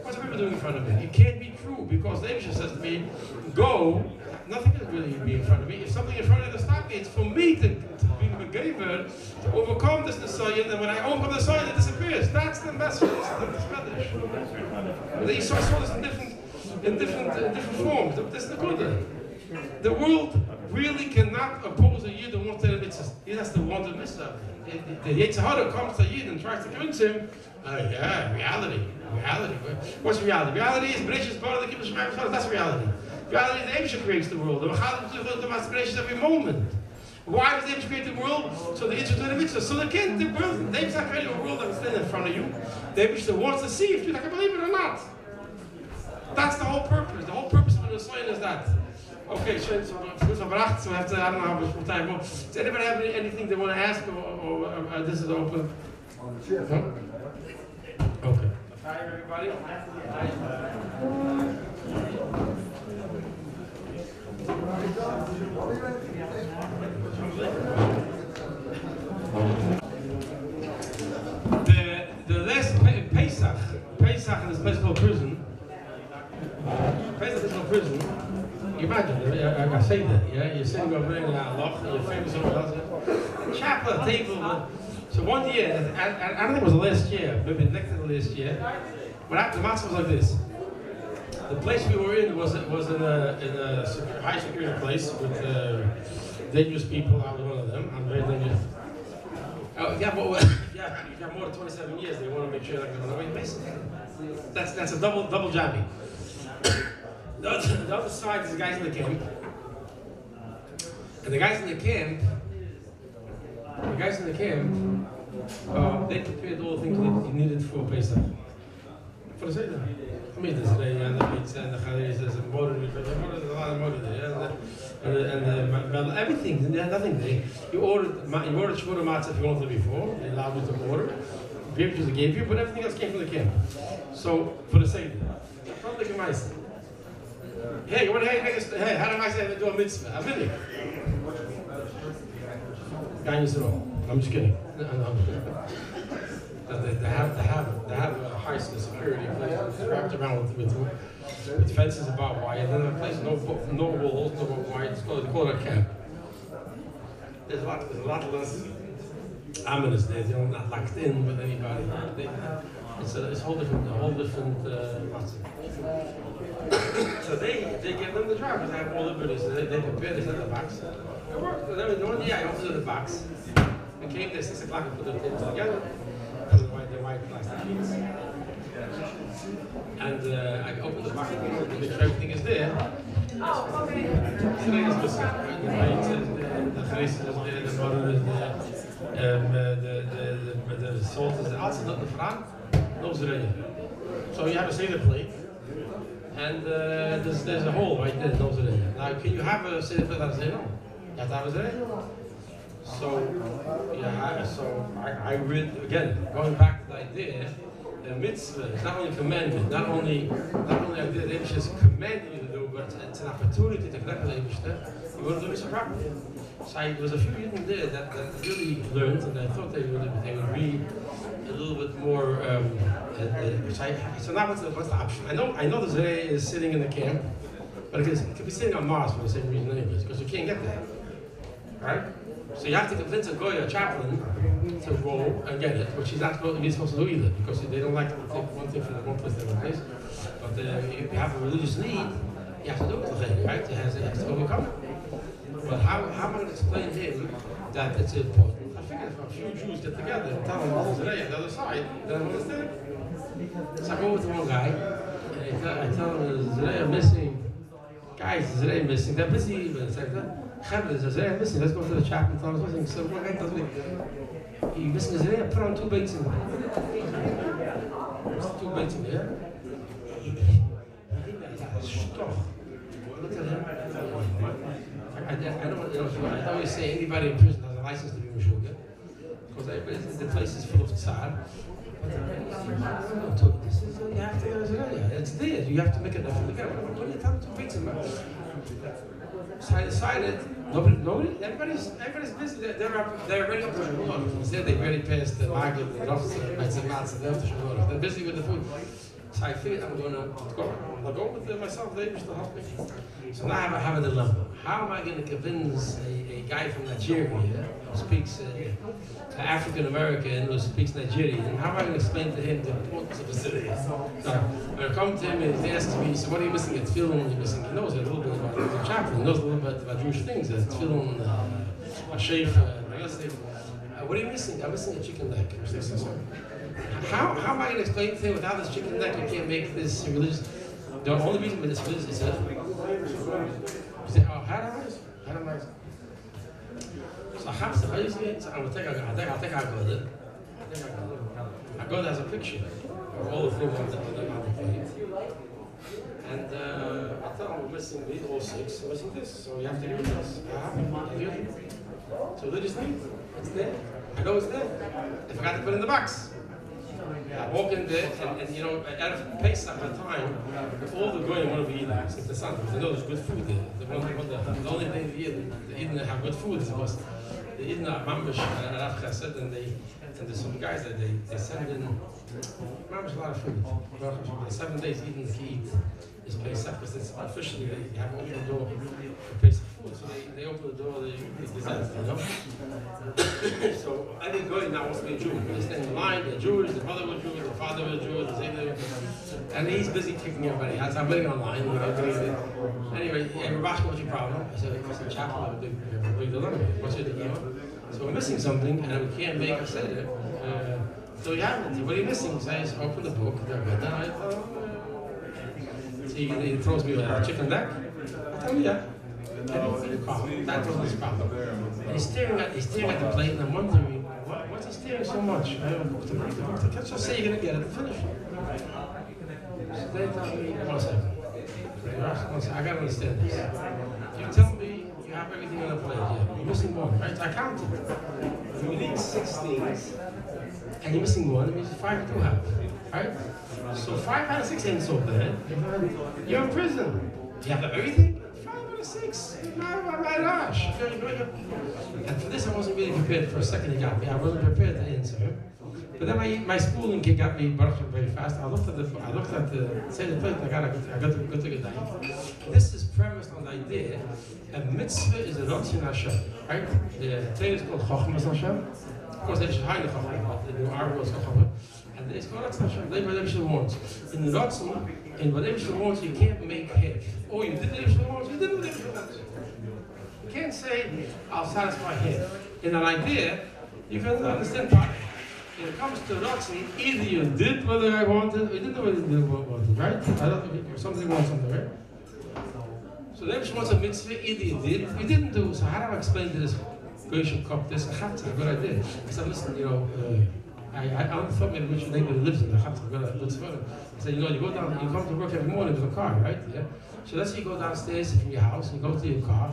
what's the river doing in front of me? It can't be true, because the Eibusher says to me, go, nothing can really be in front of me. If something in front of me to stop me, it's for me to be McGaver, to overcome this Nisayan, and when I overcome the Nisayan, it disappears. That's the message. That's the message. They saw this in different forms. This is the good. The world really cannot oppose a Yid who wants to do mitzvahs. He has to want to mitzvah. The Yetzer Hara comes to a Yid and tries to convince him, reality. What's reality? Reality is Bereshis Bara, the Kibbutz Shema, that's reality. Reality is the Eibusher creates the world. The Machal the aspirations every moment. Why does the Eibusher create the world? So the Yid should do the mitzvah. So the world, the Eibusher created a world that was standing in front of you. The Eibusher wants to see if you can believe it or not. That's the whole purpose. The whole purpose of the Nisayan is that. Okay, so we have to, I don't know how much time more. Does anybody have anything they want to ask, or this is open? Okay. Hi, everybody. The last Pesach in this place called prison. Pesach is called prison. Imagine, I say that, yeah? You're sitting over there in Allah, and you're famous over else. Chapel, table. So one year, I don't think it was the last year, maybe next to the last year, the matzah was like this. The place we were in was in a high security place with dangerous people. I was one of them. I'm very dangerous. Yeah, but yeah, if you have more than 27 years, they want to make sure that you're going to That's a double jamming. The other side is the guys in the camp. And the guys in the camp, they prepared all the things you needed for Pesach. For the Seder. I mean, there's the pizza and the charis, there's a motor, there's a lot of motor there, and everything, nothing there. You ordered shmura matzah if you wanted before, they allowed you to order. They gave you, but everything else came from the camp. So, for the Seder. Don't make a mice. Hey, how do I say do a mitzvah? I'm in it. I'm just kidding. No. They have a high security place wrapped around with fences about why, and then a place no walls, no why. They call it a camp. There's a lot less ominous there. They're not locked in with anybody. It's a whole different So they give them the drivers. They have all the goodies. They prepare. They set the box. It worked. The one day I opened the box. We came there 6 o'clock and put the things together. The white plastic sheets. And I opened the box to make sure everything is there. Oh, okay. Today is missing. The plates is there, the face is there, the butter is there, the salt is there. Also not the front, no zraya. So you have a Seder plate, and there's a hole right there, no zraya. Now, can you have a Seder plate that says no? You have to have a zraya. So, yeah, I read, again, going back to the idea, the mitzvah is not only commandment, not only idea the Eibush is commanding you to do, but it's an opportunity to connect with the Eibush. You want to do mitzvah properly. So there was a few Yidden there that really learned, and I thought they would read a little bit more. So now what's the option? I know the Zereh is sitting in the camp, but it could be sitting on Mars for the same reason anyways, because you can't get there, right? So you have to convince a goy, a chaplain, to go and get it, which he's not supposed to do either, because they don't like to take one thing from one place to another place. But if you have a religious need, you have to do it, right? He has to overcome it. But how am I going to explain to him that it's important? I figured if a few Jews get together and tell them today on the other side, then I understand. So I go with one guy, and I tell him, Zereh missing. Guys, Zereh missing. They're busy, but it's like that. Zereh missing. Let's go to the chapel and tell him. So one guy tells me, you're missing Zereh, put on 2 baits in there. There's 2 baits in there. Look at him. I always say anybody in prison has a license to be Meshuggah, because the place is full of tzar. You have to get a Zereh. It's there. You have to make an effort to get it. What are you telling 2 baits in there? So I decided, everybody's busy. They're already up to Sholom. He said they already passed the Maghrib, the Rafs, they're busy with the food. So I figured I'm going to go. I'll go with myself, they used to help me. So now I have a dilemma. How am I going to convince a guy from Nigeria who speaks African American, who speaks Nigerian, how am I going to explain to him the importance of the city? So when I come to him and he asks me, so what are you missing at film? He knows a little bit about the chapel, he knows a little bit about Jewish things, film, a sheikh, what are you missing? I'm missing a chicken leg. How am I going to explain to him without this chicken neck you can't make this religious? The only reason for this religious is that Agod has a picture of all the things on the plate. And I tell him we're missing these, all 6, we're missing this, so you have to give it to us. So religious need, it's there. I know it's there. I forgot to put it in the box. I walk in there, and you know, at Pesach at the time, all the goyim want to be eating since the sun, because they know there's good food there. The only thing they eat have good food is because they eat mambash Rav Chesed, and there's some guys that they send in mambash a lot of food. 7 days eating the eat is Pesach, because it's officially they have opened the door for Pesach food, so they open the door, they present, you know. So every goy now wants to be a Jew. They stand in line, they're Jewish, their mother was Jewish, their father was Jewish, And he's busy kicking everybody out. So I'm waiting online. Anyway, Rubashkin, what's your problem? I said, chapel, I have a big dilemma. What's your dilemma? So we're missing something, and we can't make a seder. So you have it. What are you missing? So I just open the book. Then I so he throws me a chicken neck. I tell him, yeah. That was his problem. And he's staring at the plate, and I'm wondering, what's he staring so much? Let's just say you're going to get it and finish it. So they tell me, 1 second. I got to understand this. You tell me you have everything on the plate. Yeah, you're missing one, right? I counted. You need 6 things, and you're missing one. It means 5 you do have, right? So 5 out of 6 ain't so bad. You're in prison. You have everything? 5 out of 6. My gosh. And for this, I wasn't really prepared. For a second, he got me. I wasn't prepared to answer. But then my schooling kid got me very fast. I looked at the say the plate. I got to go to get that. This is premised on the idea a mitzvah is a rotzin Hashem, right? The Torah is called Chochmas Hashem. Of course, they should hide the Chochmas. The our world is Chochmas. And it's called Rotzin Hashem. They whatever she wants. In the Rotzin, in whatever she wants, you can't make half. Oh, you did whatever she wants. You did whatever she wants. You can't say I'll satisfy half. In an idea, you can understand part. When it comes to Rotzin, either you did what I wanted, or you didn't do what I wanted, right? I don't something wants something, right? So then she wants a mitzvah, either you did, you didn't do. So how do I explain to this Gershon Kopp this? I have to, what I did. I said, listen, you know, I thought maybe which neighbor lives in the Chatz. I said, you know, you go down, you come to work every morning with a car, right? Yeah. So let's say you go downstairs from your house, you go to your car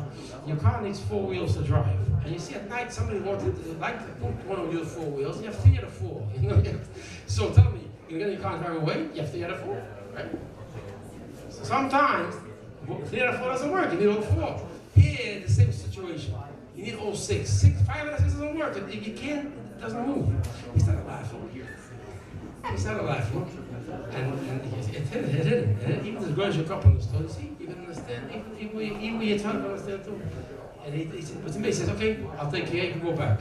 needs 4 wheels to drive. And you see at night somebody wanted to put one of your 4 wheels, and you have 3 out of 4. You know? So tell me, you're going to get your car and drive away, you have 3 out of 4, right? So sometimes 3 out of 4 doesn't work, you need all 4. Here, the same situation. You need all 6. 5 out of 6 doesn't work. If you can't, it doesn't move. He started laughing. And it hit him. And even this Gershon Kopp understood. See, you can understand. Even your tongue can understand too. And he says, okay, I'll take you, you can go back.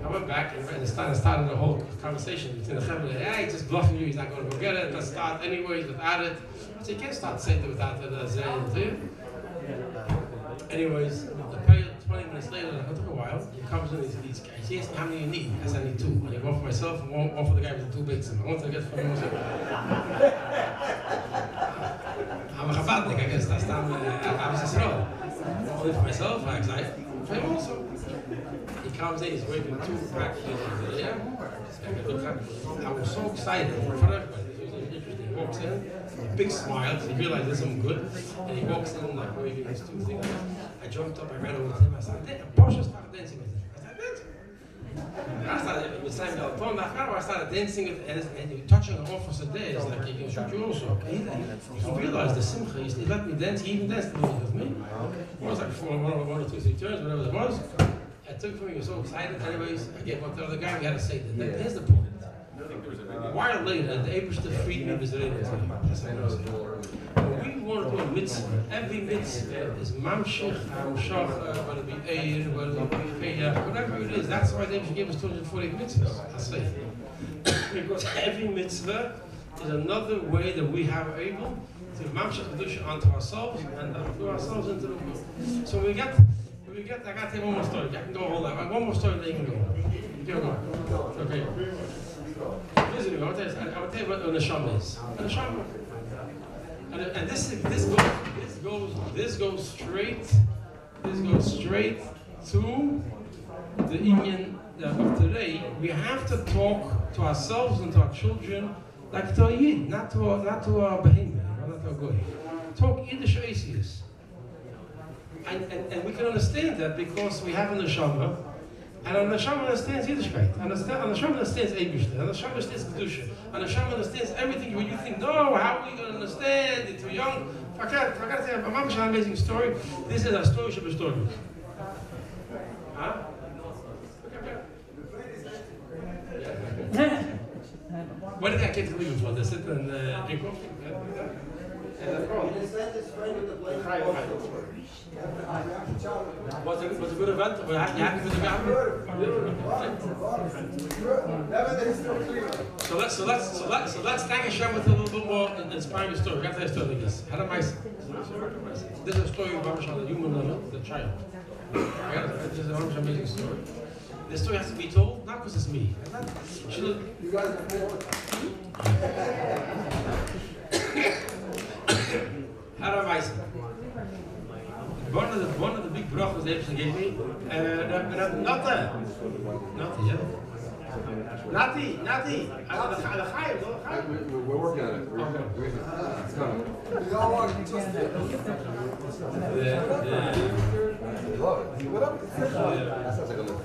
I went back and started the whole conversation between the family. Yeah, he's just bluffing you, he's not going to go get it. Let's start anyways without it. So you can't start saying it without it, do you? Anyways, 20 minutes later, it took a while, he comes in, he asks me how many you need. I said, I need 2. I need 1 for myself and one for the guy with the 2 bigs. I want to get from him. I'm a Chabadnik, I guess. That's not, I was Yisrael. Only for myself, I'm excited. For him also. He comes in, he's waving 2 packages. I was so excited for everybody. He walks in, a big smile, he realized there's something good, and he walks in like waving his 2 things. I jumped up, I ran over to him, I started dancing with him. I started dancing with him, and you're touching an officer there, it's like he can shoot you also. He realized the simcha, he let me dance, he even danced with me. It was like 1 or 2, 3 turns, whatever it was. I took from him, he was so excited. Anyways, I gave one to the other guy, we had to say that. Here's the point. A while later, the Eibishter freed me was related to him. That's what I was saying. When we want to do a mitzvah, every mitzvah is mamshich, hamshach, whether it be eir, whether it be peyach, whatever it is. That's why the Eibishter gave us 248 mitzvahs. I say. Because every mitzvah is another way that we have able to mamshich kedusha onto ourselves and through ourselves into the world. So I got to tell you one more story. I can go all that. One more story, then you can go. You can go. Okay. Visiting, I will tell you what the neshama is. The neshama, and this goes straight to the inyan of today. We have to talk to ourselves and to our children like to a yid, not to a behemoth, not to a goy. Talk Yiddish Asius. And we can understand that because we have a neshama. And a neshama understands Yiddishkeit. And a neshama understands Eibishter. And a neshama understands Kedusha. And a neshama understands everything. When you think, no, how are we going to understand? You're too young. I got to tell you, an amazing story. This is a story of a story. Huh? What did I get to leave for? They sit and drink coffee? Was it a good event? Were you happy with the gathering? So let's thank Hashem with a little bit more inspiring story. We got to tell a story like this. This is a story of Rubashkin, the human level, the child. This is an amazing story. This story has to be told, not because it's me. You guys one of the big brachas they gave me, Nati, we're working on it. It's coming. We all want to just what up? That sounds like a little.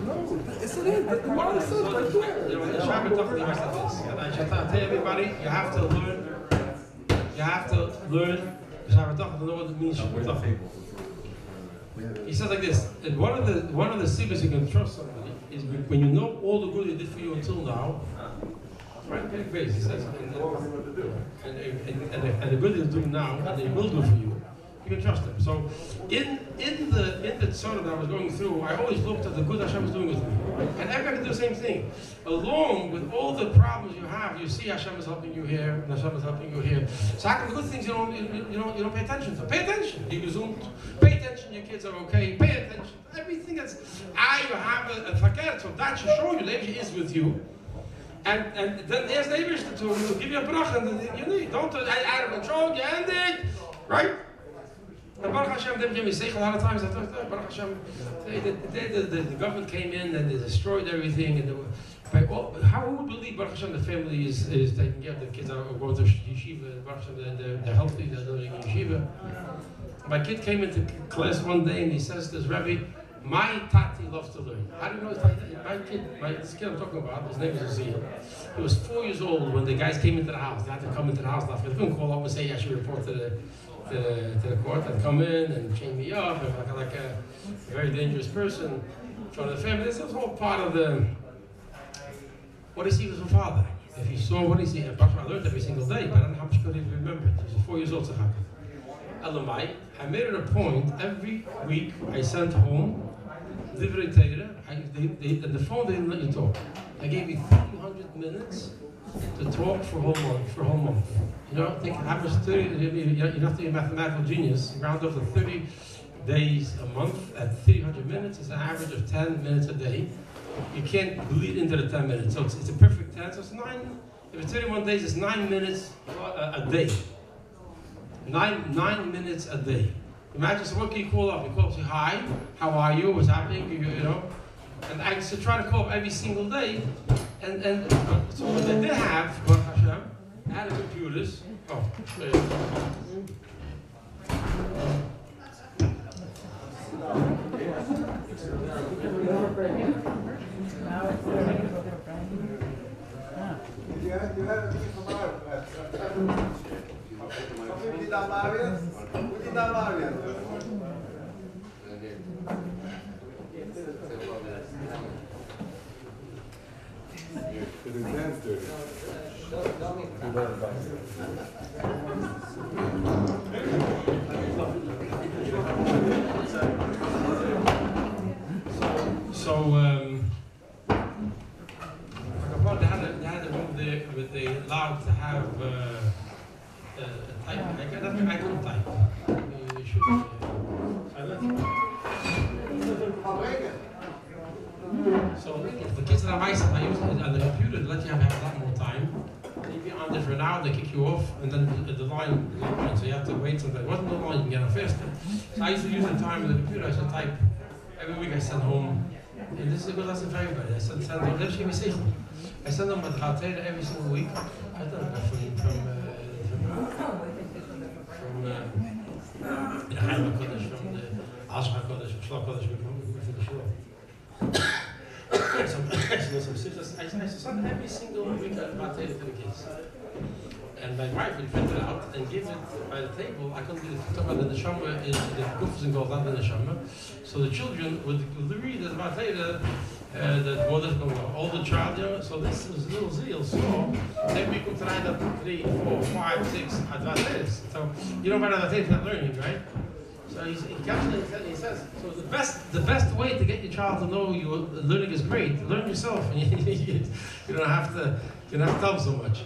No, it's an end. One of the sons right there. The Shabbat talking to myself this. And I should tell everybody, you have to learn. The Shabbat talking to know what it means. He says like this. And one of the secrets you can trust somebody is when you know all the good he did for you until now. Right? Get crazy. He says, and the good he's doing now, and he will do for you. You can trust him. So, in the tzara that I was going through, I always looked at the good Hashem was doing with me, and everybody can do the same thing. Along with all the problems you have, you see Hashem is helping you here, and Hashem is helping you here. So, how come the good things you don't pay attention to? Pay attention. You resume. Pay attention. Your kids are okay. Pay attention. Everything that's you have a fakir, so that should show you the Eibush is with you. And then there's the Eibush to give you a bracha, and you need. Don't out of control. You end it, right? And Baruch Hashem didn't give me sick a lot of times. I thought, Baruch Hashem, the government came in and they destroyed everything. And how would believe Baruch Hashem the family is taking care of the kids are going to yeshiva? Baruch Hashem, they're healthy, they're doing yeshiva. My kid came into class one day and he says to his Rebbe, my tati loves to learn. How do you know his tati? This kid I'm talking about, his name is Azil. He was 4 years old when the guys came into the house. They had to come into the house. They couldn't call up and say, I should report to the court. I'd come in and chain me up, and like a very dangerous person in front of the family. This was all part of what he sees from father. If he saw what he sees, and I learned every single day, but I don't know how much could he remember it. He was 4 years old, so happy. Elamai, I made it a point every week I sent home Divrei Torah. The phone they didn't let you talk. I gave you 300 minutes to talk for a whole month. You know, think it happens 30. You have to be a mathematical genius. Round off to 30 days a month at 300 minutes. It's an average of 10 minutes a day. You can't bleed into the 10 minutes. So it's a perfect 10. So it's 9. If it's 31 days, it's 9 minutes a day. 9 minutes a day. Imagine, so what can you call up? You call up and say, hi, how are you? What's happening? You know? And I used to try to call up every single day. And so what they did have, Baruch Hashem, they had computers. Oh, there you go. You have a piece of they had a room there where they allowed to have type. I couldn't type. So the kids that I use on the computer, they let you have a lot more time. If you're on there for an hour, they kick you off, and then the line, so you have to wait something. It wasn't no line, you can get on faster. So I used to use the time with the computer. I used to type. Every week I send home, and this is a good lesson for everybody. I send them, I send them with Chatera every single week. I don't know from the Heim HaKodesh, from the Ash HaKodesh, from Shlach HaKodesh, from the Sholom. I send every single week Chatera to the kids. And my wife would print it out and give it by the table. I couldn't talk about the neshama, the guf is involved, not the neshama. So the children would read it about later. The mother, older child, you know, so this was little zeal. So then we could try that 3, 4, 5, 6 advantages. So you know about advantages not learning, right? So he says, so the best way to get your child to know you learning is great. Learn yourself, and you don't have to tell them so much.